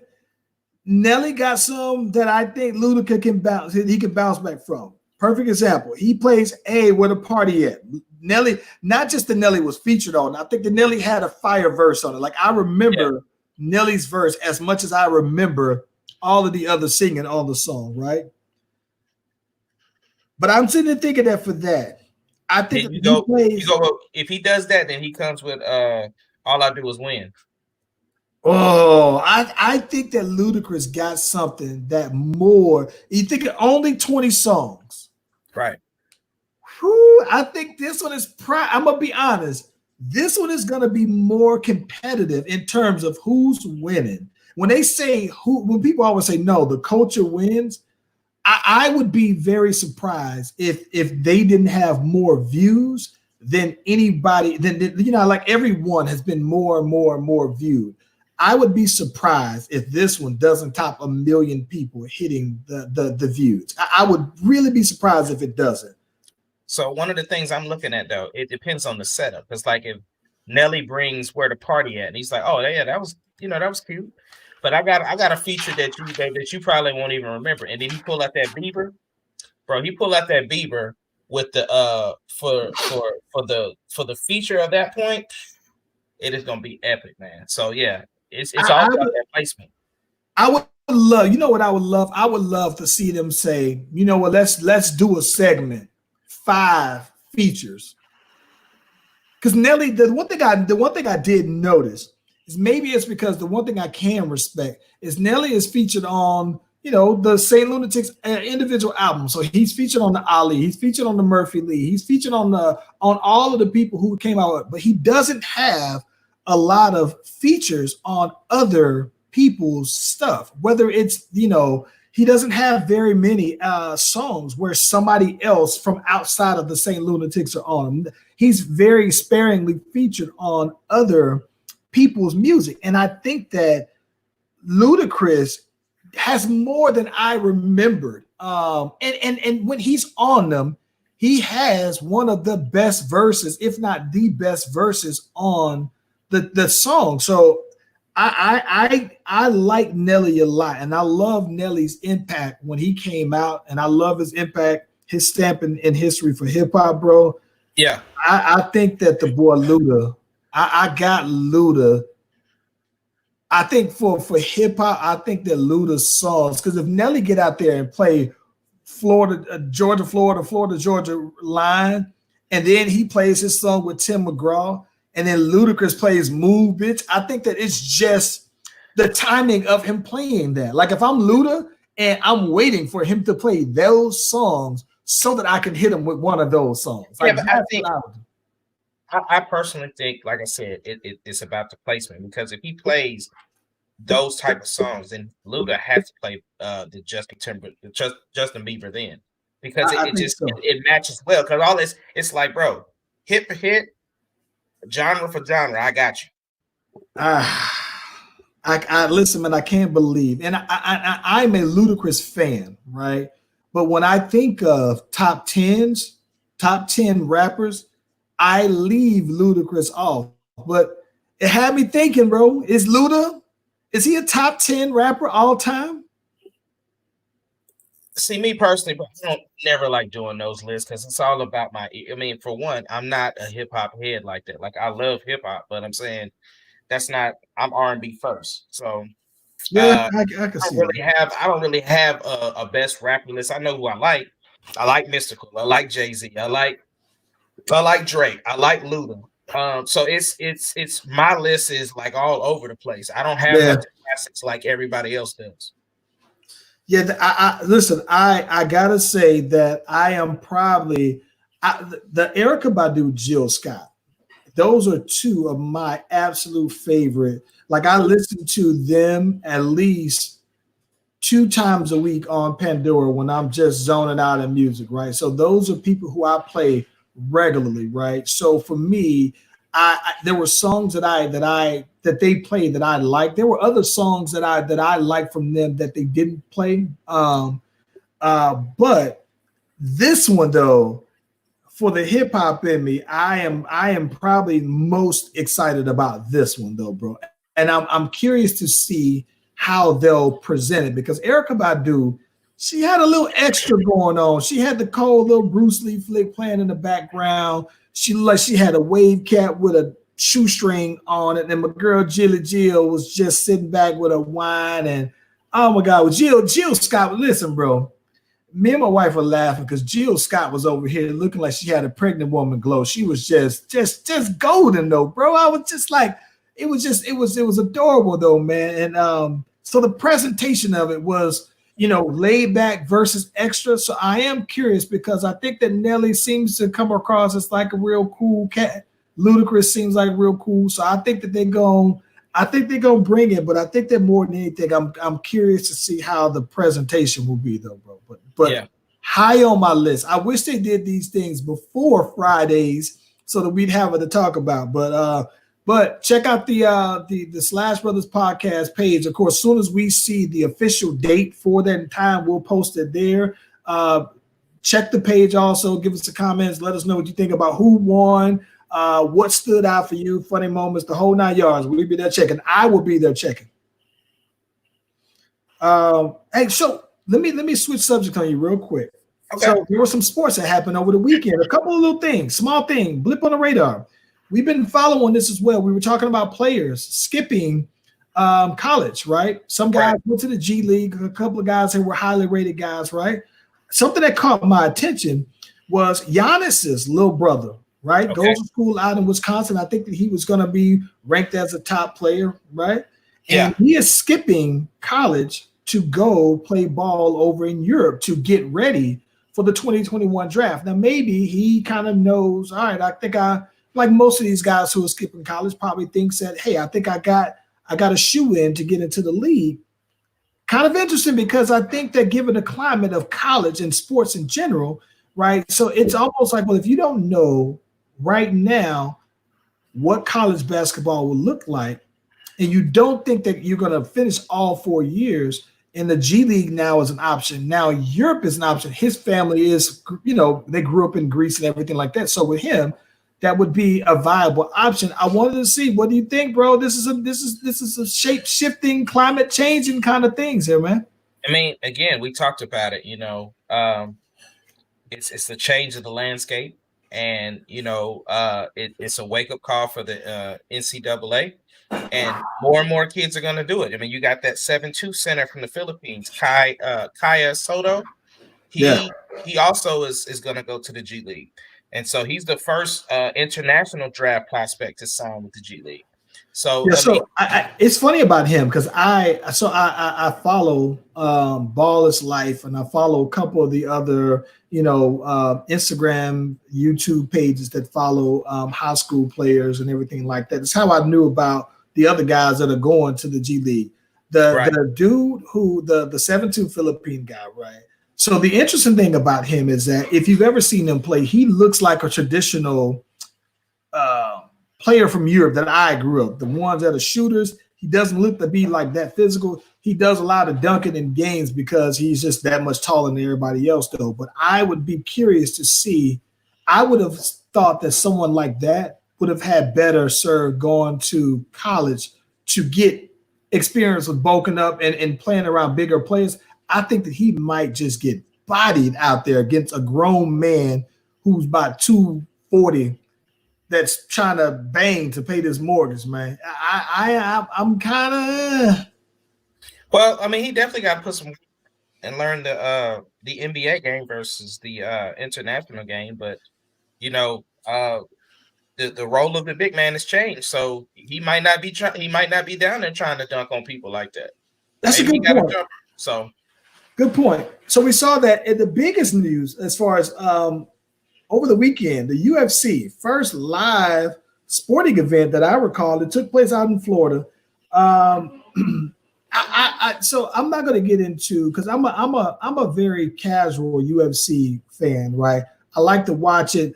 Nelly got some that I think Luda can bounce. He can bounce back from. Perfect example. He plays "Hey, Where the Party At." Nelly, not just the Nelly was featured on. I think the Nelly had a fire verse on it. Like I remember Nelly's verse as much as I remember all of the other singing on the song, right? But I'm sitting there thinking that for that, I think if he does that, then he comes with "All I Do Is Win." Oh, I think that Ludacris got something that more. You think only 20 songs, right? Whew, I think this one is. I'm gonna be honest. This one is gonna be more competitive in terms of who's winning. When they say when people always say no, the culture wins. I would be very surprised if they didn't have more views than anybody. Like everyone has been more and more and more viewed. I would be surprised if this one doesn't top 1 million people hitting the views. I would really be surprised if it doesn't. So one of the things I'm looking at, though, it depends on the setup. It's like if Nelly brings "Where the Party At," and he's like, "Oh yeah, that was cute," but I got a feature that you probably won't even remember. And then he pull out that Bieber, bro. He pull out that Bieber with the for the feature of that point. It is gonna be epic, man. So yeah, it's all about that placement. I would love, you know what I would love? I would love to see them say, you know what, let's do a segment, 5 features. Because Nelly, the one thing I did notice is maybe it's because the one thing I can respect is Nelly is featured on, you know, the Saint Lunatics individual album. So he's featured on the Ali, he's featured on the Murphy Lee, he's featured on all of the people who came out, but he doesn't have a lot of features on other people's stuff. Whether it's, you know, he doesn't have very many songs where somebody else from outside of the Saint Lunatics are on him. He's very sparingly featured on other people's music. And I think that Ludacris has more than I remembered. And when he's on them, he has one of the best verses, if not the best verses on the song. So I like Nelly a lot, and I love Nelly's impact when he came out, and I love his impact, his stamp in history for hip hop, bro. Yeah. I think that the boy Luda, I got Luda. I think for hip hop, I think that Luda's songs, because if Nelly get out there and play Georgia, Georgia line, and then he plays his song with Tim McGraw, and then Ludacris plays Move Bitch, I think that it's just the timing of him playing that. Like if I'm Luda and I'm waiting for him to play those songs so that I can hit him with one of those songs. Like, yeah, but I personally think, like I said, it's about the placement, because if he plays those type of songs, then Luda has to play the Justin Bieber then, because it matches well. Because all this, it's like, bro, hit for hit, genre for genre, I got you. I listen, man. I can't believe, and I'm a Ludacris fan, right? But when I think of top 10 rappers, I leave Ludacris off. But it had me thinking, bro, is he a top 10 rapper all time? See, me personally, but I don't never like doing those lists, because it's all about I mean, for one, I'm not a hip hop head like that. Like, I love hip hop, but I'm saying I'm R&B first. So yeah, I can see I don't really have a best rapper list. I know who I like. I like Mystical. I like Jay-Z. I like Drake. I like Luda. So it's my list is like all over the place. I don't have like the classics like everybody else does. Yeah, listen. I gotta say that I am probably the Erykhah Badu, Jill Scott. Those are two of my absolute favorite. Like, I listen to them at least 2 times a week on Pandora when I'm just zoning out in music, right? So those are people who I play regularly, right? So for me, there were songs that they played that I liked. There were other songs that I liked from them that they didn't play. But this one though, for the hip hop in me, I am probably most excited about this one though, bro. And I'm curious to see how they'll present it, because Erykhah Badu, she had a little extra going on. She had the cold little Bruce Lee flick playing in the background. She had a wave cap with a shoestring on it, and my girl Jill was just sitting back with a wine. And oh my God, Jill Scott, listen, bro. Me and my wife were laughing because Jill Scott was over here looking like she had a pregnant woman glow. She was just golden though, bro. I was just like, it was adorable though, man. And so the presentation of it was, laid back versus extra. So I am curious, because I think that Nelly seems to come across as like a real cool cat. Ludacris seems like real cool. So I think that they're gonna bring it, but I think that more than anything, I'm curious to see how the presentation will be though, bro. But yeah, high on my list. I wish they did these things before Fridays so that we'd have it to talk about. But check out the Slash Brothers podcast page. Of course, as soon as we see the official date for that time, we'll post it there. Check the page also. Give us the comments. Let us know what you think about who won, what stood out for you, funny moments, the whole 9 yards. We'll be there checking. I will be there checking. Hey, so let me switch subject on you real quick. Okay. So there were some sports that happened over the weekend. A couple of little things, small thing, blip on the radar. We've been following this as well. We were talking about players skipping college, right? Some guys Right. went to the G League, a couple of guys who were highly rated guys, right? Something that caught my attention was Giannis's little brother, right? Okay. Goes to school out in Wisconsin. I think that he was going to be ranked as a top player, right? Yeah. And he is skipping college to go play ball over in Europe to get ready for the 2021 draft. Now, maybe he kind of knows, all right, I think like most of these guys who are skipping college probably thinks that, hey, I think I got a shoe in to get into the league. Kind of interesting because I think that given the climate of college and sports in general, right? So it's almost like, well, if you don't know right now what college basketball will look like, and you don't think that you're going to finish all 4 years, and the G League now is an option. Now Europe is an option. His family is, they grew up in Greece and everything like that. So with him, that would be a viable option. I wanted to see, what do you think, bro? This is a shape shifting, climate changing kind of things here, man. I mean, again, we talked about it. It's the change of the landscape, and it's a wake up call for the NCAA, and more kids are going to do it. I mean, you got that 7'2" center from the Philippines, Kaya Soto. Yeah. He also is going to go to the G League, and so he's the first international draft prospect to sign with the G League. So Yeah, I mean, so it's funny about him because I follow Ball is Life, and I follow a couple of the other Instagram, YouTube pages that follow high school players and everything like that. It's how I knew about the other guys that are going to the G League. Right. The dude who the 7'2" Philippine guy, right? So the interesting thing about him is that if you've ever seen him play, he looks like a traditional player from Europe that I grew up. The ones that are shooters, he doesn't look to be like that physical. He does a lot of dunking in games because he's just that much taller than everybody else, though. But I would be curious to see. I would have thought that someone like that would have had better served going to college to get experience with bulking up and playing around bigger players. I think that he might just get bodied out there against a grown man who's about 240 that's trying to bang to pay this mortgage, man. I'm kind of. Well, I mean, he definitely got to put some and learn the NBA game versus the international game, but the role of the big man has changed, so he might not be down there trying to dunk on people like that. That's Maybe a good point. So good point. So we saw that in the biggest news as far as over the weekend, the UFC first live sporting event that I recall, it took place out in Florida. So I'm not going to get into because I'm a very casual UFC fan, right? I like to watch it.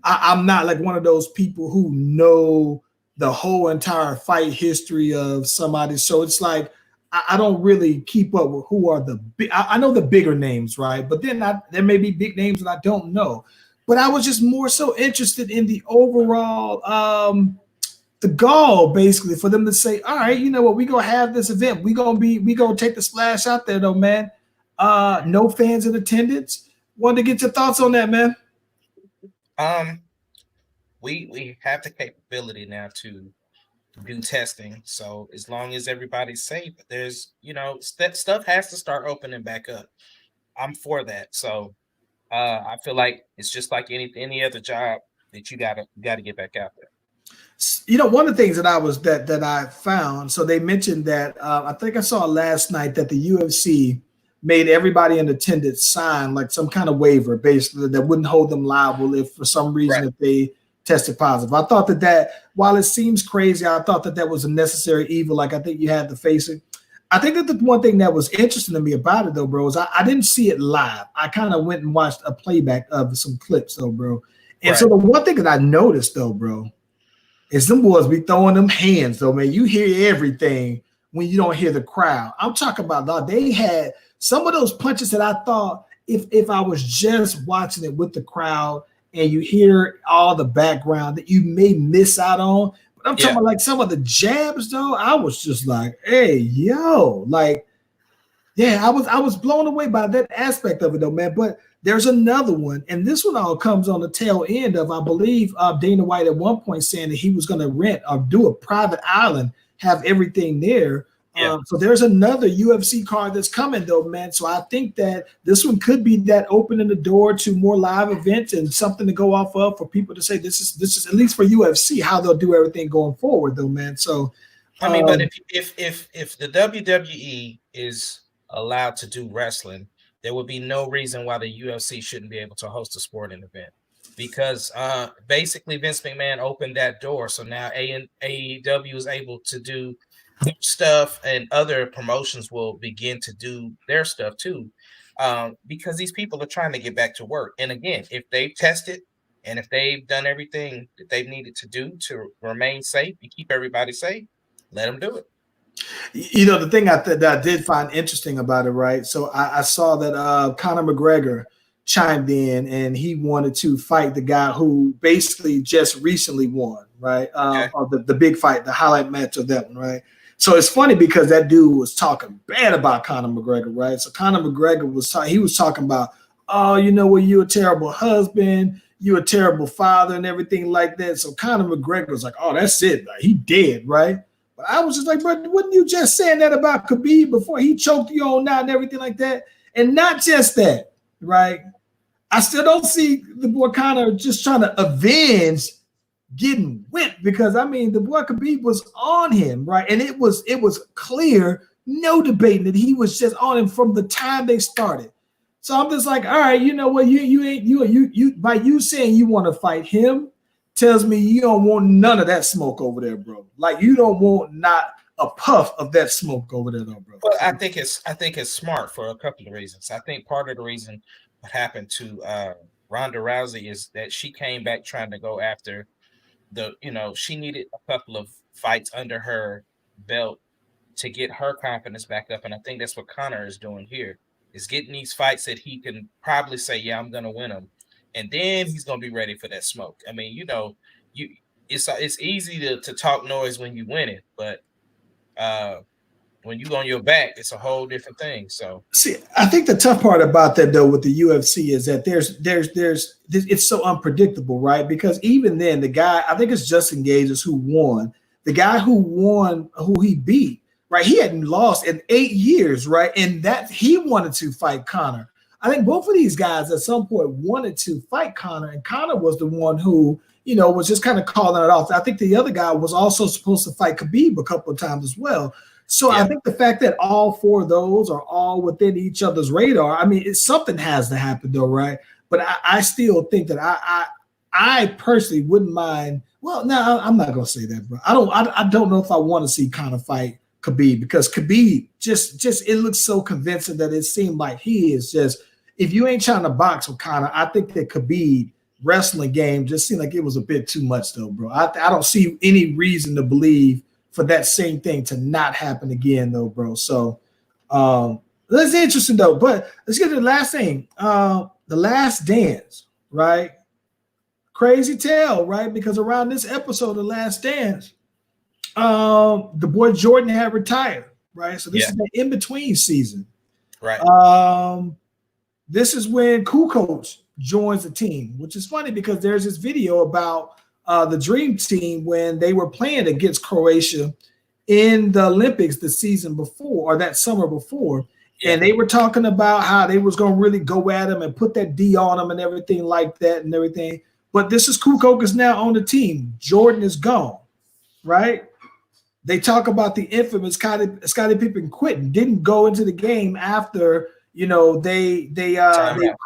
I'm not like one of those people who know the whole entire fight history of somebody. So it's like I don't really keep up with who are the big. I know the bigger names, right? But then there may be big names that I don't know. But I was just more so interested in the overall, the goal basically for them to say, all right, you know what, we gonna have this event. We gonna take the splash out there though, man. No fans in attendance. Wanted to get your thoughts on that, man. We have the capability now to do testing. So as long as everybody's safe, there's that stuff has to start opening back up. I'm for that. So I feel like it's just like any other job that you gotta get back out there. One of the things that I found. So they mentioned that I think I saw last night that the UFC made everybody in attendance sign like some kind of waiver, basically that wouldn't hold them liable if for some reason if they tested positive. I thought that while it seems crazy, I thought that was a necessary evil. Like I think you had to face it. I think that the one thing that was interesting to me about it, though, bro, is I didn't see it live. I kind of went and watched a playback of some clips, though, bro. And so the one thing that I noticed, though, bro, is them boys be throwing them hands, though, man. You hear everything when you don't hear the crowd. I'm talking about, dog, they had some of those punches that I thought if I was just watching it with the crowd and you hear all the background that you may miss out on. I'm talking about like some of the jabs, though. I was just like, "Hey, yo!" Like, yeah, I was blown away by that aspect of it, though, man. But there's another one, and this one all comes on the tail end of, I believe, Dana White at one point saying that he was going to rent or do a private island, have everything there. Yeah. So there's another UFC card that's coming though, man. So I think that this one could be that opening the door to more live events and something to go off of for people to say this is at least for UFC how they'll do everything going forward though, man. So I mean, but if the WWE is allowed to do wrestling, there would be no reason why the UFC shouldn't be able to host a sporting event. Because basically Vince McMahon opened that door, so now AEW is able to do stuff, and other promotions will begin to do their stuff too, because these people are trying to get back to work. And again, if they've tested and if they've done everything that they've needed to do to remain safe and keep everybody safe, let them do it. You know, the thing that I did find interesting about it, right? So I saw that Conor McGregor chimed in and he wanted to fight the guy who basically just recently won, right? Okay. Of the big fight, the highlight match of that one, right? So it's funny because that dude was talking bad about Conor McGregor, right? So Conor McGregor was talking about, oh, you know what, you're a terrible husband, you're a terrible father, and everything like that. So Conor McGregor was like, oh, that's it, like, he dead, right? But I was just like, bro, wasn't you just saying that about Khabib before he choked you on out and everything like that? And not just that, right? I still don't see the boy Conor just trying to avenge getting whipped, because I mean the boy Khabib was on him, right? And it was clear, no debating that he was just on him from the time they started. So I'm just like, all right, you know what? You by you saying you want to fight him tells me you don't want none of that smoke over there, bro. Like you don't want not a puff of that smoke over there, though, bro. Well, I think it's smart for a couple of reasons. I think part of the reason what happened to Ronda Rousey is that she came back trying to go after she needed a couple of fights under her belt to get her confidence back up. And I think that's what Conor is doing here, is getting these fights that he can probably say, yeah, I'm going to win them. And then he's going to be ready for that smoke. I mean, it's easy to talk noise when you win it, but when you on your back, it's a whole different thing. So see, I think the tough part about that though with the UFC is that there's it's so unpredictable, right? Because even then, the guy, I think it's Justin Gages who won. The guy who won, who he beat, right? He hadn't lost in 8 years, right? And that he wanted to fight Conor. I think both of these guys at some point wanted to fight Conor, and Conor was the one who, was just kind of calling it off. I think the other guy was also supposed to fight Khabib a couple of times as well. So yeah. I think the fact that all four of those are all within each other's radar, I mean, something has to happen though, right? But I still think that I personally wouldn't mind. Well, no, I'm not gonna say that, bro. I don't know if I want to see Conor fight Khabib, because Khabib just it looks so convincing that it seemed like he is just, if you ain't trying to box with Conor, I think that Khabib wrestling game just seemed like it was a bit too much though, bro. I don't see any reason to believe for that same thing to not happen again, though, bro. So that's interesting, though. But let's get to the last thing. The Last Dance, right? Crazy tale, right? Because around this episode, The Last Dance, the boy Jordan had retired, right? So this is the in-between season. Right. This is when Kukoc joins the team, which is funny because there's this video about the Dream Team when they were playing against Croatia in the Olympics the season before, or that summer before. Yeah. And they were talking about how they was going to really go at him and put that D on him and everything like that and everything. But this is Kukoc is now on the team. Jordan is gone, right? They talk about the infamous Scottie Pippen quitting, didn't go into the game after, they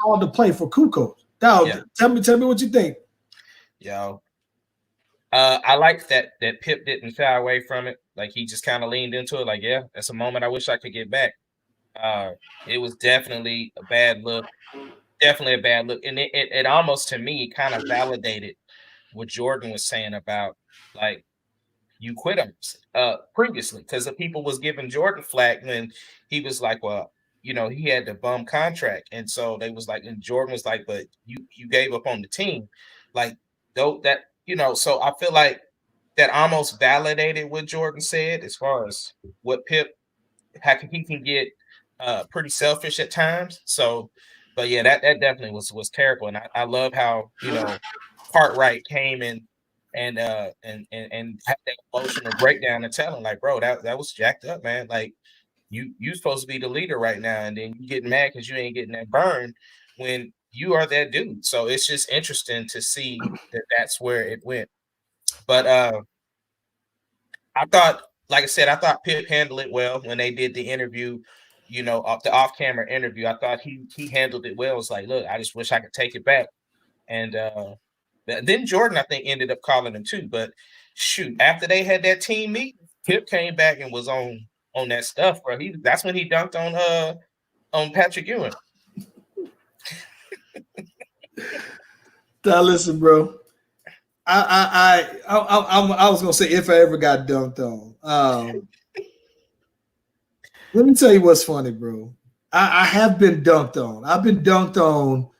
called to play for Kukoc. Now, tell me what you think. Yo, I like that Pip didn't shy away from it. Like he just kind of leaned into it. Like, yeah, that's a moment I wish I could get back. It was definitely a bad look. Definitely a bad look. And it almost, to me, kind of validated what Jordan was saying about, like, you quit him previously, because the people was giving Jordan flack when he was like, well, he had the bum contract. And so they was like, and Jordan was like, but you gave up on the team. Like, though that, so I feel like that almost validated what Jordan said as far as what Pip, how he can get pretty selfish at times. So, but yeah, that definitely was terrible. And I love how, Cartwright came and and have that emotional breakdown and tell him like, bro, that was jacked up, man. Like you supposed to be the leader right now, and then you get mad because you ain't getting that burn when you are that dude. So it's just interesting to see that that's where it went. But I thought, like I said, I thought Pip handled it well when they did the interview. Off the off-camera interview, I thought he handled it well. It's like, look, I just wish I could take it back. And then Jordan, I think, ended up calling him too. But shoot, after they had that team meet, Pip came back and was on that stuff, bro. That's when he dunked on Patrick Ewing. Now listen, bro. I was gonna say if I ever got dunked on. Let me tell you what's funny, bro. I have been dunked on. I've been dunked on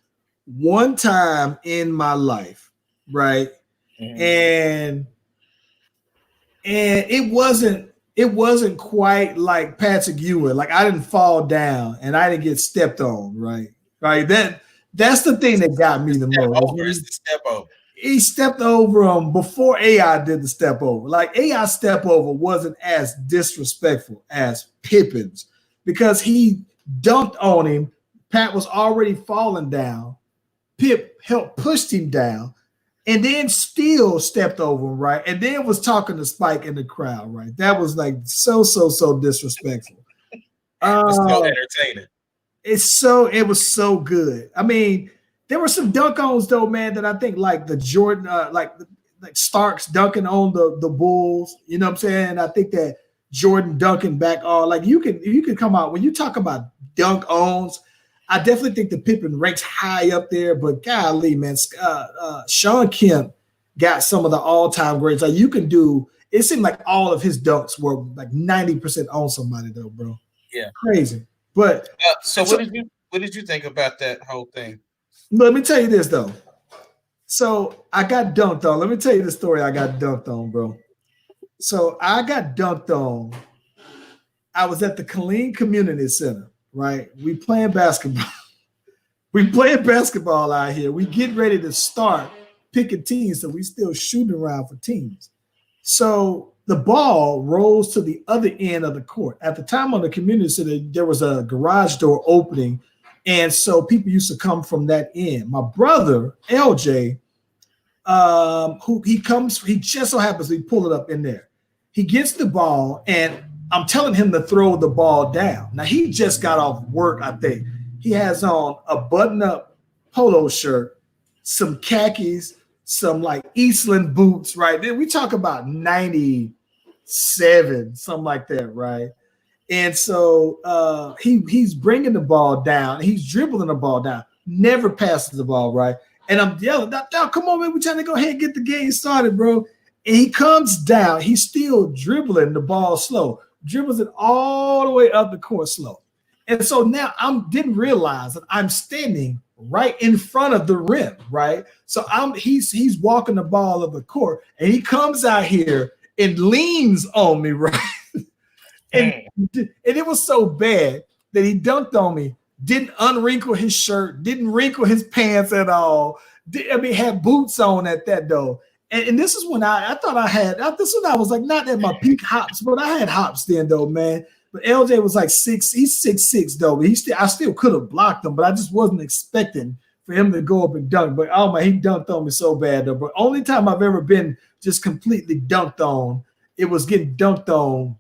one time in my life, right? Mm-hmm. And it wasn't quite like Patrick Ewing. Like I didn't fall down and I didn't get stepped on, right? Right. That's the thing that got me the most. The step over. He stepped over him before AI did the step over. Like AI step over wasn't as disrespectful as Pippen's because he dunked on him. Pat was already falling down. Pip helped pushed him down and then still stepped over him, right? And then was talking to Spike in the crowd, right? That was like so disrespectful. It's so entertaining. It was so good. I mean, there were some dunk-ons though, man, that I think like the Jordan, like Starks dunking on the Bulls. You know what I'm saying? I think that Jordan dunking back on, like you can come out when you talk about dunk-ons. I definitely think the Pippen ranks high up there, but golly, man, Sean Kemp got some of the all-time greats. Like you can do. It seemed like all of his dunks were like 90% on somebody though, bro. Yeah, crazy. But so what did you think about that whole thing? Let me tell you this though. So I got dunked on. Let me tell you the story I got dunked on, bro. So I got dunked on. I was at the Killeen Community Center, right? We playing basketball. We playing basketball out here. We get ready to start picking teams, so we still shooting around for teams. So the ball rolls to the other end of the court. At the time on the community center, there was a garage door opening, and so people used to come from that end. My brother, LJ, he just so happens to pull it up in there. He gets the ball, and I'm telling him to throw the ball down. Now, he just got off work, I think. He has on a button-up polo shirt, some khakis, some like Eastland boots, right? Then we talk about 97, something like that, right? And so he's bringing the ball down. He's dribbling the ball down, never passes the ball, right? And I'm yelling, now, come on, man, we're trying to go ahead and get the game started, bro. And he comes down. He's still dribbling the ball slow, dribbles it all the way up the court slow. And so now I didn't realize that I'm standing right in front of the rim, right? So he's walking the ball of the court, and he comes out here and leans on me, right? and it was so bad that he dunked on me, didn't unwrinkle his shirt, didn't wrinkle his pants at all. Had boots on at that though. And this is when I thought I had, this is when I was like not at my peak hops, but I had hops then though, man. But LJ was like 6'6", he's 6'6" though, but I still could have blocked him, but I just wasn't expecting for him to go up and dunk. But oh my, he dunked on me so bad though. But only time I've ever been just completely dunked on, it was getting dunked on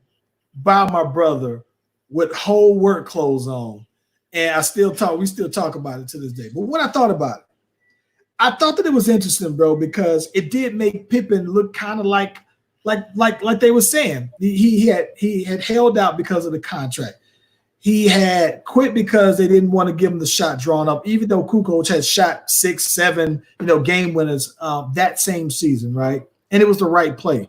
by my brother with whole work clothes on. And we still talk about it to this day. But when I thought about it, I thought that it was interesting, bro, because it did make Pippen look kind of like they were saying. He had held out because of the contract. He had quit because they didn't want to give him the shot drawn up, even though Kukoc had shot 6, 7, game winners that same season, right? And it was the right play.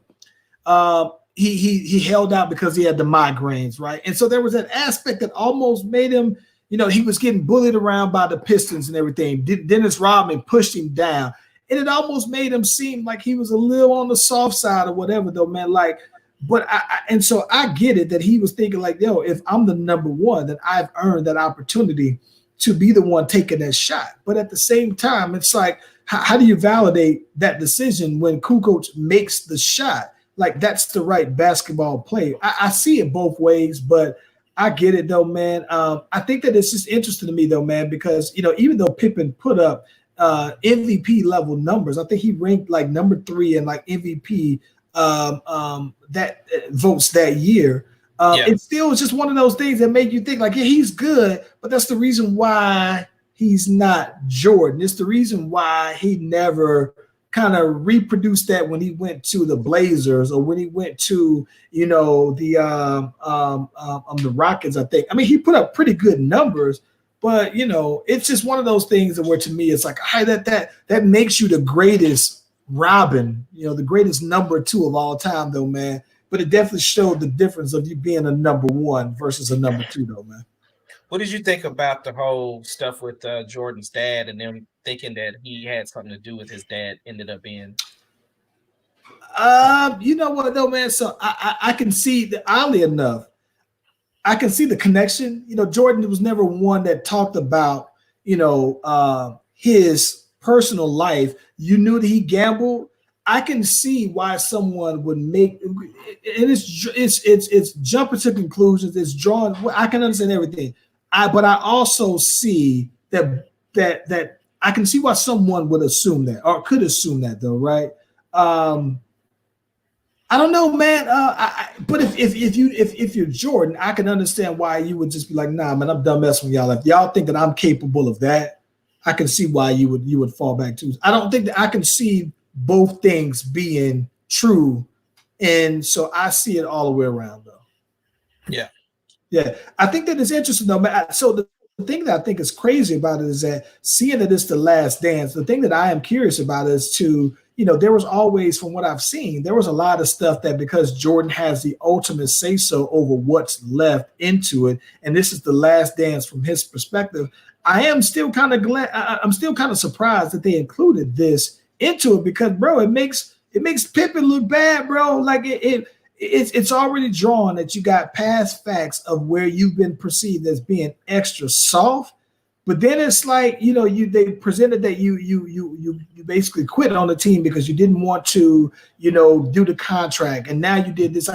He held out because he had the migraines, right? And so there was that aspect that almost made him, he was getting bullied around by the Pistons and everything. Dennis Rodman pushed him down. And it almost made him seem like he was a little on the soft side or whatever, though, man. And so I get it that he was thinking like, yo, if I'm the number one, then I've earned that opportunity to be the one taking that shot. But at the same time, it's like, how do you validate that decision when Kukoc makes the shot? Like that's the right basketball play. I see it both ways, but I get it though, man. I think that it's just interesting to me though, man, because even though Pippen put up MVP level numbers, I think he ranked like number 3 in like MVP that votes that year. It still is just one of those things that make you think like, yeah, he's good, but that's the reason why he's not Jordan. It's the reason why he never kind of reproduced that when he went to the Blazers or when he went to the Rockets. I think. I mean, he put up pretty good numbers, but it's just one of those things where to me it's like, that makes you the greatest Robin, the greatest number 2 of all time, though, man. But it definitely showed the difference of you being a number 1 versus a number 2, though, man. What did you think about the whole stuff with Jordan's dad and them thinking that he had something to do with his dad ended up being? You know what though, man? So I can see that, oddly enough, I can see the connection. Jordan was never one that talked about, his personal life. You knew that he gambled. I can see why someone would make it's jumping to conclusions. It's drawing. I can understand everything. But I also see that I can see why someone would assume that or could assume that though, right? I don't know, man. But if you're Jordan, I can understand why you would just be like, nah, man, I'm done messing with y'all. If y'all think that I'm capable of that, I can see why you would fall back to. I don't think that I can see both things being true, and so I see it all the way around though. Yeah, I think that it's interesting though, man. So the thing that I think is crazy about it is that seeing that it's the last dance, the thing that I am curious about is there was always, from what I've seen, there was a lot of stuff that because Jordan has the ultimate say so over what's left into it, and this is the last dance from his perspective. I am still kind of glad. I'm still kind of surprised that they included this into it because, bro, it makes Pippen look bad, bro. Like it's already drawn that you got past facts of where you've been perceived as being extra soft, but then it's like they presented that you basically quit on the team because you didn't want to do the contract, and now you did this.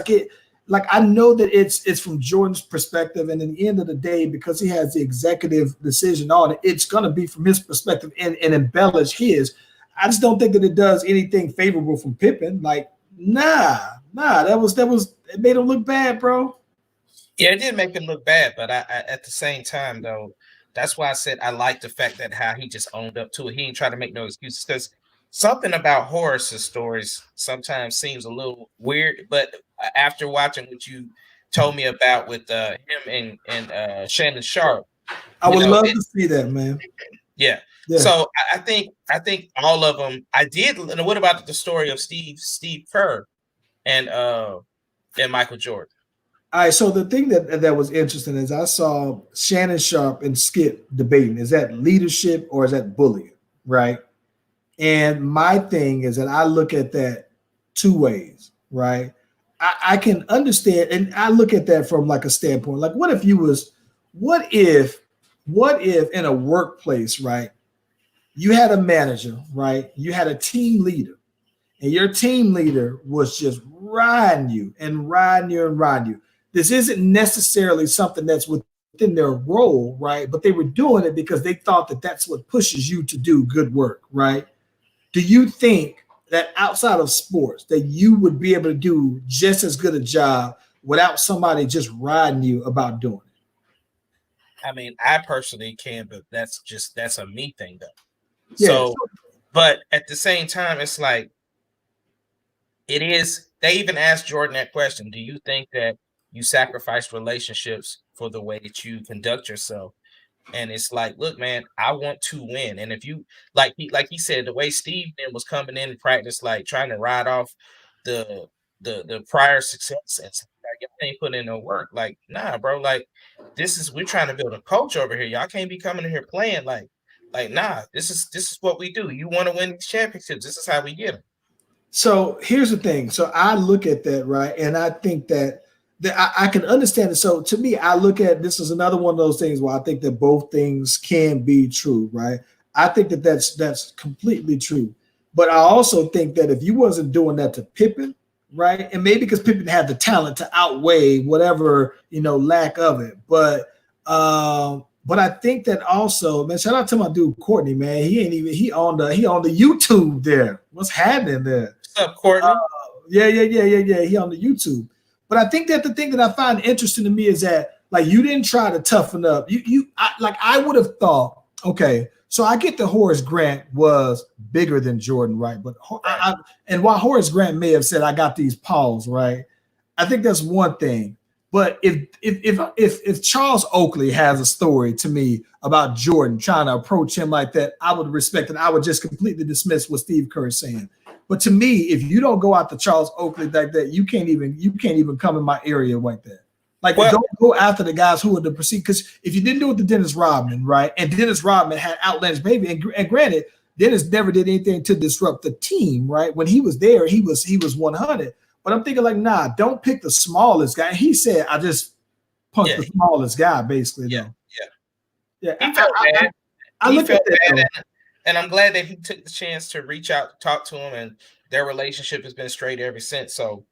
Like I know that it's from Jordan's perspective, and in the end of the day, because he has the executive decision on it, it's gonna be from his perspective and embellish his. I just don't think that it does anything favorable from Pippen. Like, nah, that was it made him look bad, bro. Yeah, it did make him look bad, but I at the same time though, that's why I said I like the fact that how he just owned up to it. He ain't trying to make no excuses because something about Horace's stories sometimes seems a little weird. But after watching what you told me about with him and Shannon Sharpe, I would love to see that, man. Yeah. So I think all of them. I did. And what about the story of Steve Kerr and Michael Jordan? All right. So the thing that was interesting is I saw Shannon Sharpe and Skip debating. Is that leadership or is that bullying? Right. And my thing is that I look at that 2 ways. Right. I can understand, and I look at that from like a standpoint. Like, what if in a workplace, right? You had a manager, right? You had a team leader, and your team leader was just riding you. This isn't necessarily something that's within their role, right? But they were doing it because they thought that that's what pushes you to do good work, right? Do you think that outside of sports that you would be able to do just as good a job without somebody just riding you about doing it? I mean, I personally can, but that's a me thing though. Yeah. So, but at the same time, it's like it is. They even asked Jordan that question: do you think that you sacrifice relationships for the way that you conduct yourself? And it's like, look, man, I want to win. And if you like he said, the way Steve then was coming in and practice, like trying to ride off the prior success and like, y'all ain't putting in no work. Like, nah, bro. Like, we're trying to build a culture over here. Y'all can't be coming in here playing like nah. This is what we do. You want to win these championships. This is how we get them. So here's the thing. So I look at that, right, and I think that I can understand it. So to me, I look at this as another one of those things where I think that both things can be true, right? I think that's completely true. But I also think that if you wasn't doing that to Pippen, right, and maybe because Pippen had the talent to outweigh whatever lack of it, but I think that also, man, shout out to my dude Courtney, man. He on the YouTube there. What's happening there? What's up, Courtney? Yeah. He on the YouTube. But I think that the thing that I find interesting to me is that like you didn't try to toughen up. I would have thought, okay, so I get that Horace Grant was bigger than Jordan, right? But and while Horace Grant may have said I got these paws, right? I think that's one thing. But if Charles Oakley has a story to me about Jordan trying to approach him like that, I would respect it. I would just completely dismiss what Steve Kerr is saying. But to me, if you don't go out to Charles Oakley like that, you can't even come in my area like that. Like, don't go after the guys who are the proceed. Because if you didn't do it to Dennis Rodman, right, and Dennis Rodman had outlandish behavior, and granted, Dennis never did anything to disrupt the team, right? When he was there, he was 100. But I'm thinking like, nah, don't pick the smallest guy. He said, I just punked the smallest guy, basically. Yeah. He felt bad. I look at that, and I'm glad that he took the chance to reach out, talk to him, and their relationship has been straight ever since. So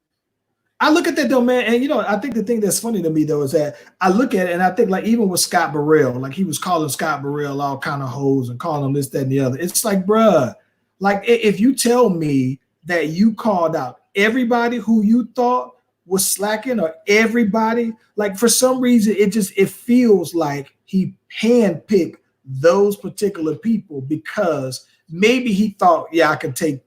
I look at that though, man, and I think the thing that's funny to me though is that I look at it and I think like even with Scott Burrell, like he was calling Scott Burrell all kind of hoes and calling him this, that, and the other. It's like, bruh, like if you tell me that you called out everybody who you thought was slacking or everybody, like for some reason it feels like he handpicked those particular people because maybe he thought, I could take,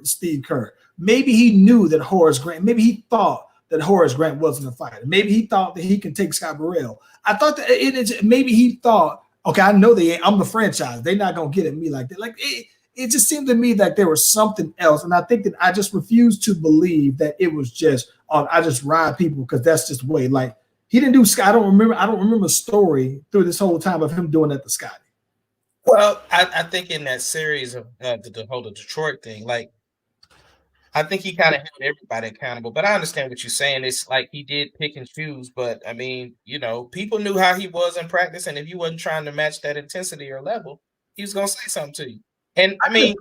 Steve Kerr. Maybe he knew that Horace Grant, maybe he thought that Horace Grant wasn't a fighter. Maybe he thought that he can take Scott Burrell. I thought that maybe he thought, okay, I know I'm the franchise. They're not going to get at me like that. Like it just seemed to me like there was something else. And I think that I just refuse to believe that it was just, I just ride people because that's just the way. Like he didn't do Scott. I don't remember a story through this whole time of him doing that to Scotty. Well, I think in that series of the whole Detroit thing, like, I think he kind of held everybody accountable, but I understand what you're saying. It's like he did pick and choose, but I mean, people knew how he was in practice, and if you wasn't trying to match that intensity or level, he was gonna say something to you. And I mean,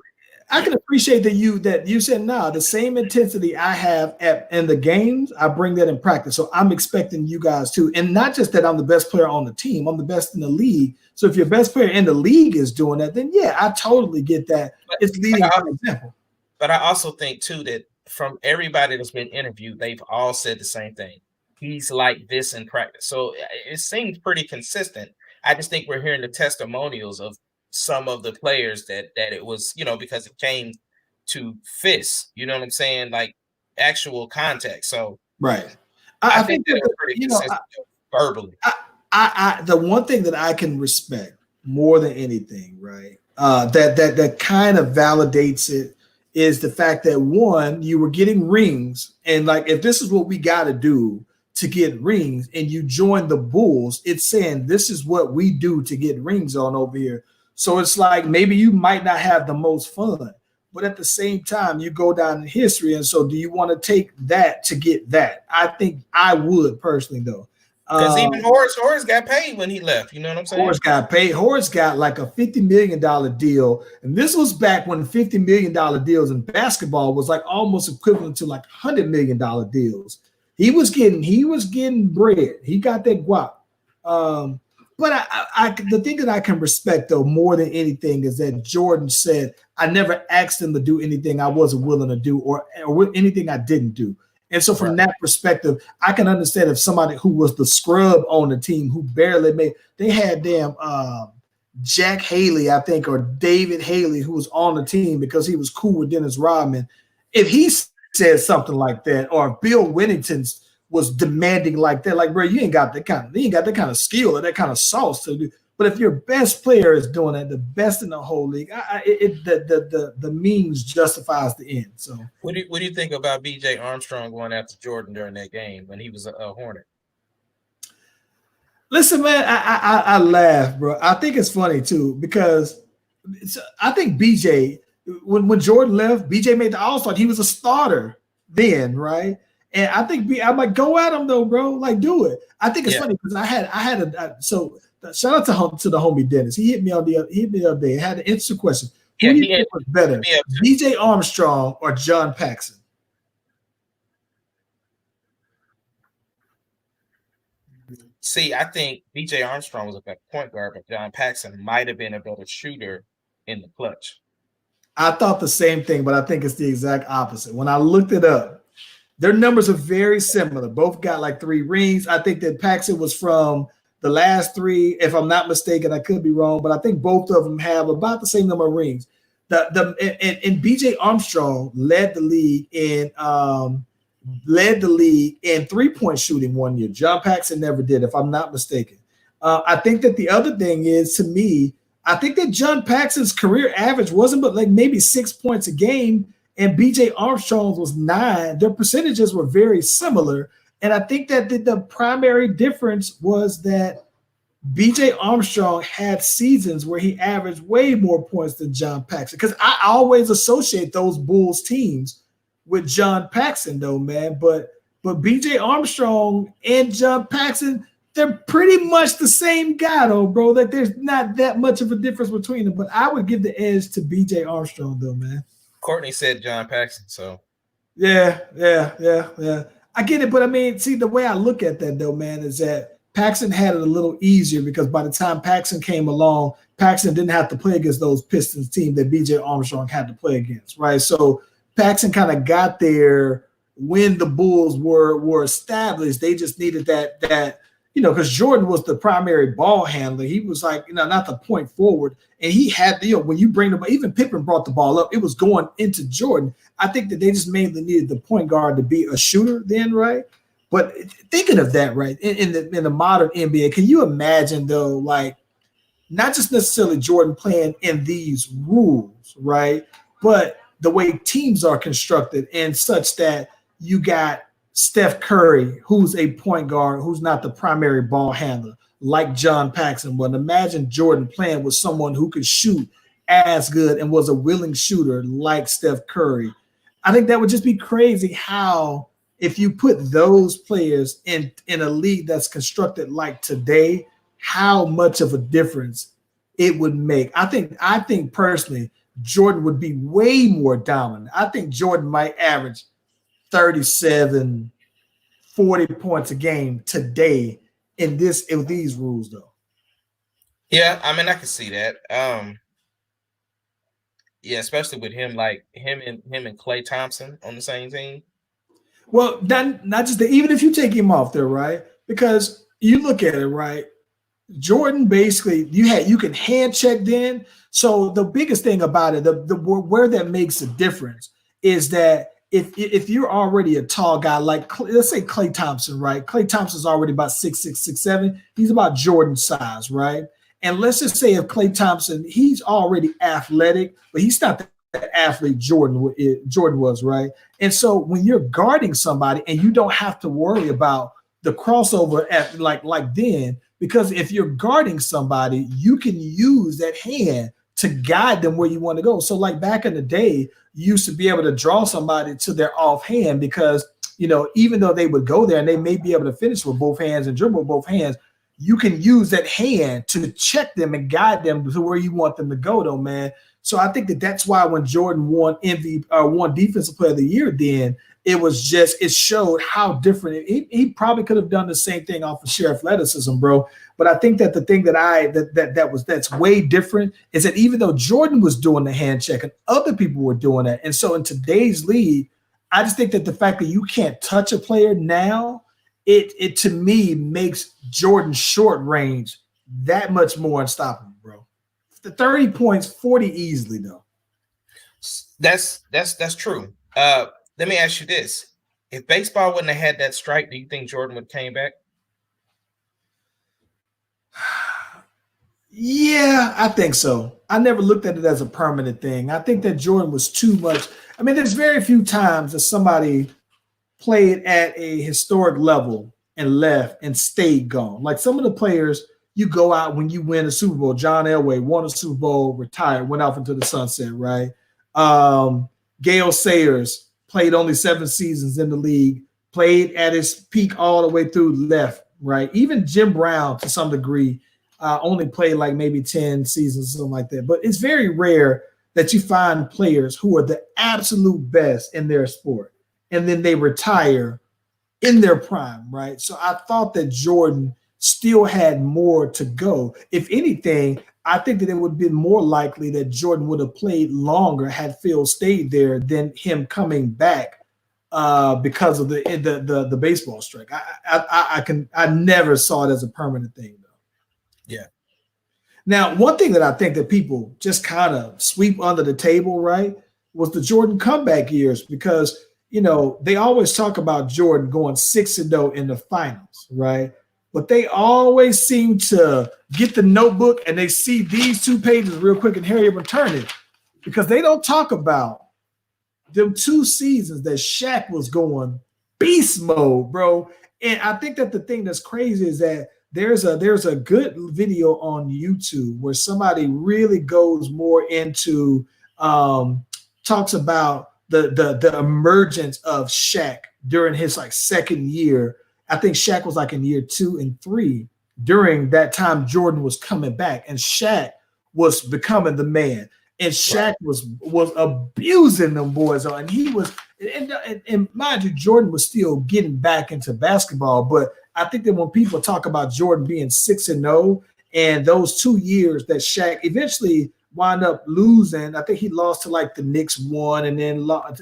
I can appreciate that you said, nah, the same intensity I have in the games, I bring that in practice. So I'm expecting you guys to, and not just that I'm the best player on the team, I'm the best in the league. So if your best player in the league is doing that, then yeah, I totally get that. It's leading by example. But I also think too that from everybody that's been interviewed, they've all said the same thing. He's like this in practice. So it seems pretty consistent. I just think we're hearing the testimonials of some of the players that it was, because it came to fists, you know what I'm saying? Like actual contact. So right. I think that it's pretty consistent verbally. I the one thing that I can respect more than anything, right? That kind of validates it is the fact that one, you were getting rings, and like if this is what we got to do to get rings, and you join the Bulls, it's saying this is what we do to get rings on over here. So it's like maybe you might not have the most fun, but at the same time, you go down in history. And so do you want to take that to get that? I think I would personally, though. Because even Horace got paid when he left. You know what I'm saying? Horace got paid. Horace got like a $50 million deal. And this was back when $50 million deals in basketball was like almost equivalent to like $100 million deals. He was getting bread. He got that guap. But the thing that I can respect, though, more than anything is that Jordan said, I never asked him to do anything I wasn't willing to do or anything I didn't do. And so from that perspective, I can understand if somebody who was the scrub on the team who barely made – they had Jack Haley, I think, or David Haley, who was on the team because he was cool with Dennis Rodman. If he said something like that, or if Bill Whittington's was demanding like that, like, bro, you ain't got that kind of skill or that kind of sauce to do. But if your best player is doing that, the best in the whole league, the means justifies the end. So, what do you think about B.J. Armstrong going after Jordan during that game when he was a Hornet? Listen, man, I laugh, bro. I think it's funny too because I think B.J. when Jordan left, B.J. made the All-Star. He was a starter then, right? And I think I'm like, go at him though, bro. Like, do it. I think it's funny because I had so shout out to the homie Dennis. He hit me the other day. I had an interesting question. Who Yeah, do you he had think was better, me up too. BJ Armstrong or John Paxson? See, I think BJ Armstrong was a better point guard, but John Paxson might have been a better shooter in the clutch. I thought the same thing, but I think it's the exact opposite. When I looked it up, their numbers are very similar. Both got like 3 rings. I think that Paxson was from the last 3, if I'm not mistaken. I could be wrong, but I think both of them have about the same number of rings. And BJ Armstrong led the league in 3-point shooting one year. John Paxson never did, if I'm not mistaken. I think that the other thing is, to me, I think that John Paxson's career average wasn't but like maybe 6 points a game, and BJ Armstrong's was 9. Their percentages were very similar. And I think that the primary difference was that BJ Armstrong had seasons where he averaged way more points than John Paxson. Because I always associate those Bulls teams with John Paxson, though, man. But BJ Armstrong and John Paxson, they're pretty much the same guy, though, bro. Like, there's not that much of a difference between them. But I would give the edge to BJ Armstrong, though, man. Courtney said John Paxson, so Yeah. I get it, but I mean, see, the way I look at that, though, man, is that Paxson had it a little easier because by the time Paxson came along, Paxson didn't have to play against those Pistons team that BJ Armstrong had to play against, right? So Paxson kind of got there when the Bulls were established. They just needed that because Jordan was the primary ball handler. He was like, not the point forward. And he had, when you bring the ball, even Pippen brought the ball up, it was going into Jordan. I think that they just mainly needed the point guard to be a shooter then, right? But thinking of that, right, in the modern NBA, can you imagine, though, like, not just necessarily Jordan playing in these rules, right, but the way teams are constructed and such that you got Steph Curry, who's a point guard, who's not the primary ball handler, like John Paxson. But imagine Jordan playing with someone who could shoot as good and was a willing shooter like Steph Curry. I think that would just be crazy how, if you put those players in a league that's constructed like today, how much of a difference it would make. I think personally, Jordan would be way more dominant. I think Jordan might average 37, 40 points a game today in these rules, though. Yeah, I mean, I can see that. Yeah, especially with him, like him and Klay Thompson on the same team. Well, not just that. Even if you take him off there, right? Because you look at it, right? Jordan basically you can hand check then. So the biggest thing about it, the where that makes a difference is that if you're already a tall guy, like let's say Klay Thompson, right? Klay Thompson's already about 6'6", 6'7". He's about Jordan size, right? And let's just say if Klay Thompson, he's already athletic, but he's not the athlete Jordan was, right? And so when you're guarding somebody and you don't have to worry about the crossover at like then, because if you're guarding somebody, you can use that hand to guide them where you want to go. So like back in the day, you used to be able to draw somebody to their offhand because, even though they would go there and they may be able to finish with both hands and dribble with both hands, you can use that hand to check them and guide them to where you want them to go, though, man. So I think that's why when Jordan won won Defensive Player of the Year, then it showed how different. He probably could have done the same thing off of sheer athleticism, bro. But I think that the thing that's way different is that even though Jordan was doing the hand checking, other people were doing that. And so in today's league, I just think that the fact that you can't touch a player now, it to me makes Jordan's short range that much more unstoppable, bro. The 30 points, 40 easily, though. That's true. Let me ask you this. If baseball wouldn't have had that strike, do you think Jordan would have came back? Yeah, I think so. I never looked at it as a permanent thing. I think that Jordan was too much. I mean, there's very few times that somebody played at a historic level and left and stayed gone. Like some of the players, you go out when you win a Super Bowl. John Elway won a Super Bowl, retired, went off into the sunset, right? Gale Sayers played only 7 seasons in the league, played at his peak all the way through, left, right? Even Jim Brown, to some degree, only played like maybe 10 seasons, something like that. But it's very rare that you find players who are the absolute best in their sport and then they retire in their prime, right? So I thought that Jordan still had more to go. If anything, I think that it would have been more likely that Jordan would have played longer had Phil stayed there than him coming back because of the baseball strike. I never saw it as a permanent thing though. Yeah. Now, one thing that I think that people just kind of sweep under the table, right, was the Jordan comeback years because they always talk about Jordan going 6-0 in the finals, right? But they always seem to get the notebook and they see these 2 pages real quick and hurry up and turn it because they don't talk about them 2 seasons that Shaq was going beast mode, bro. And I think that the thing that's crazy is that there's a good video on YouTube where somebody really goes more into talks about the emergence of Shaq during his like second year. I think Shaq was like in year 2 and 3 during that time Jordan was coming back and Shaq was becoming the man. And Shaq was abusing them boys on, and he was, and mind you, Jordan was still getting back into basketball. But I think that when people talk about Jordan being 6-0, and those 2 years that Shaq eventually wound up losing, I think he lost to like the Knicks one, and then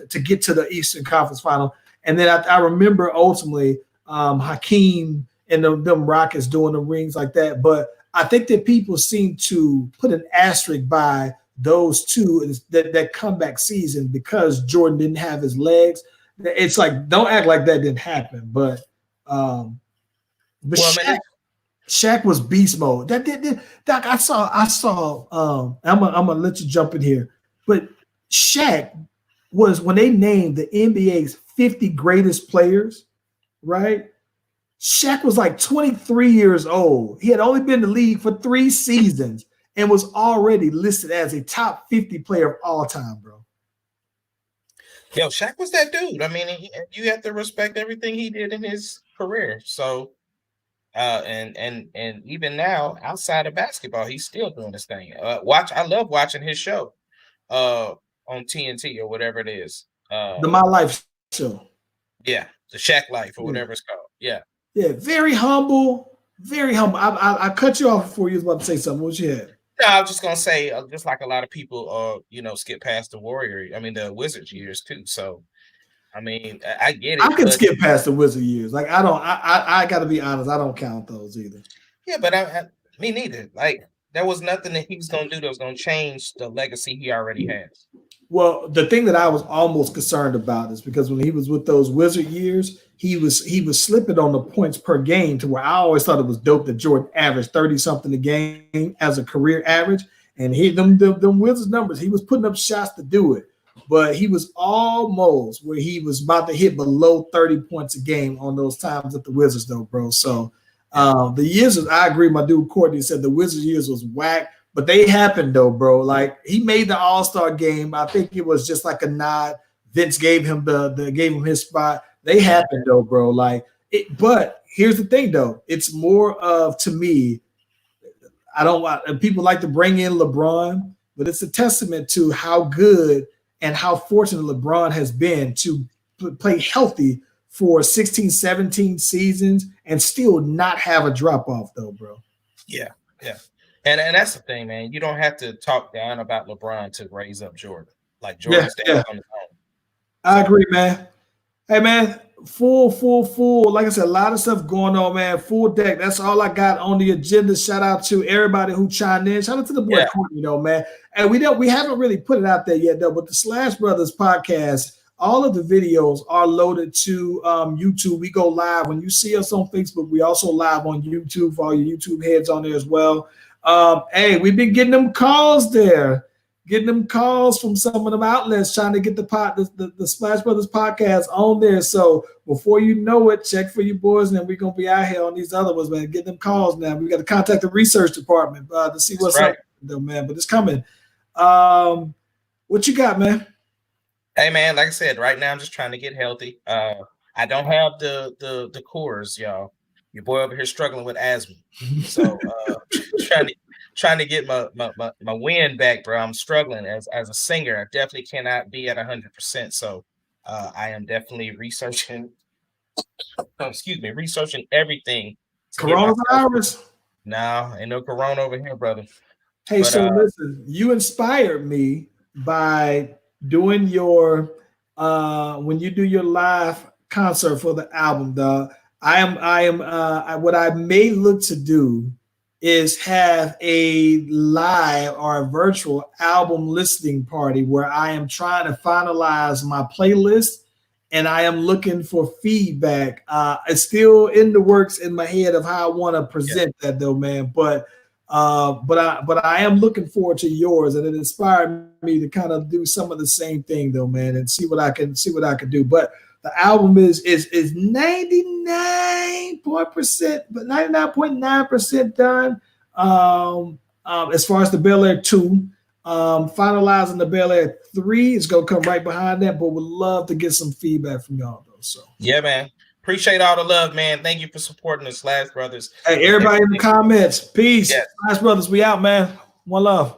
to get to the Eastern Conference Final. And then I remember ultimately Hakeem and them Rockets doing the rings like that. But I think that people seem to put an asterisk by those 2 that comeback season because Jordan didn't have his legs. It's like don't act like that didn't happen, but Shaq was beast mode. That did Doc. I saw. I'm gonna let you jump in here, but Shaq was when they named the NBA's 50 greatest players, right? Shaq was like 23 years old. He had only been in the league for 3 seasons and was already listed as a top 50 player of all time, bro. Yo, Shaq was that dude. I mean, you have to respect everything he did in his career. So, and even now, outside of basketball, he's still doing this thing. I love watching his show, on TNT or whatever it is. The My Life show. Yeah, the Shaq Life or whatever it's called. Yeah. Yeah, very humble, very humble. I cut you off before you was about to say something. What you had? No, I was just gonna say, just like a lot of people, skip past the the Wizards years too. So, I mean, I get it. I can skip past the Wizard years. Like I don't. I got to be honest. I don't count those either. Yeah, but me neither. Like there was nothing that he was gonna do that was gonna change the legacy he already has. Well, the thing that I was almost concerned about is because when he was with those Wizard years, he was slipping on the points per game to where I always thought it was dope that Jordan averaged 30 something a game as a career average, and he them Wizards numbers. He was putting up shots to do it, but he was almost where he was about to hit below 30 points a game on those times at the Wizards, though, bro. So the years, I agree. My dude Courtney said the Wizards years was whack. But they happened though, bro. Like he made the All-Star game. I think it was just like a nod. Vince gave him gave him his spot. They happened though, bro. Like it, but here's the thing though. It's more of, to me, I don't want people like to bring in LeBron, but it's a testament to how good and how fortunate LeBron has been to play healthy for 16, 17 seasons and still not have a drop off though, bro. Yeah. Yeah. And that's the thing, man. You don't have to talk down about LeBron to raise up Jordan. Like Jordan stands on his own. I agree, man. Hey, man, full. Like I said, a lot of stuff going on, man. Full deck. That's all I got on the agenda. Shout out to everybody who chimed in. Shout out to the boy Courtney, man. And we haven't really put it out there yet, though. But the Slash Brothers podcast, all of the videos are loaded to YouTube. We go live. When you see us on Facebook, we also live on YouTube for all your YouTube heads on there as well. Hey, we've been getting them calls there, getting them calls from some of them outlets trying to get the Splash Brothers podcast on there. So before you know it, check for you boys, and then we're gonna be out here on these other ones, man. Get them calls now. We got to contact the research department to see what's up, though, man. But it's coming. What you got, man? Hey, man, like I said, right now I'm just trying to get healthy. I don't have the cores, y'all. your boy over here struggling with asthma. So trying to get my wind back, bro. I'm struggling as a singer. I definitely cannot be at 100%. So I am definitely researching. Researching everything to get myself. Coronavirus. No, ain't no corona over here, brother. Hey, But so listen, you inspired me by doing your when you do your live concert for the album, dog. What I may look to do is have a live or a virtual album listening party where I am trying to finalize my playlist and I am looking for feedback. It's still in the works in my head of how I want to present that though, man. But I am looking forward to yours, and it inspired me to kind of do some of the same thing though, man, and see what I can do. But the album is 99%, but 99.9% done. As far as the Bel Air 2, finalizing the Bel Air 3 is gonna come right behind that, but would love to get some feedback from y'all though. So yeah, man. Appreciate all the love, man. Thank you for supporting us, Last Brothers. Hey, everybody in the comments, peace. Last Brothers, we out, man. One love.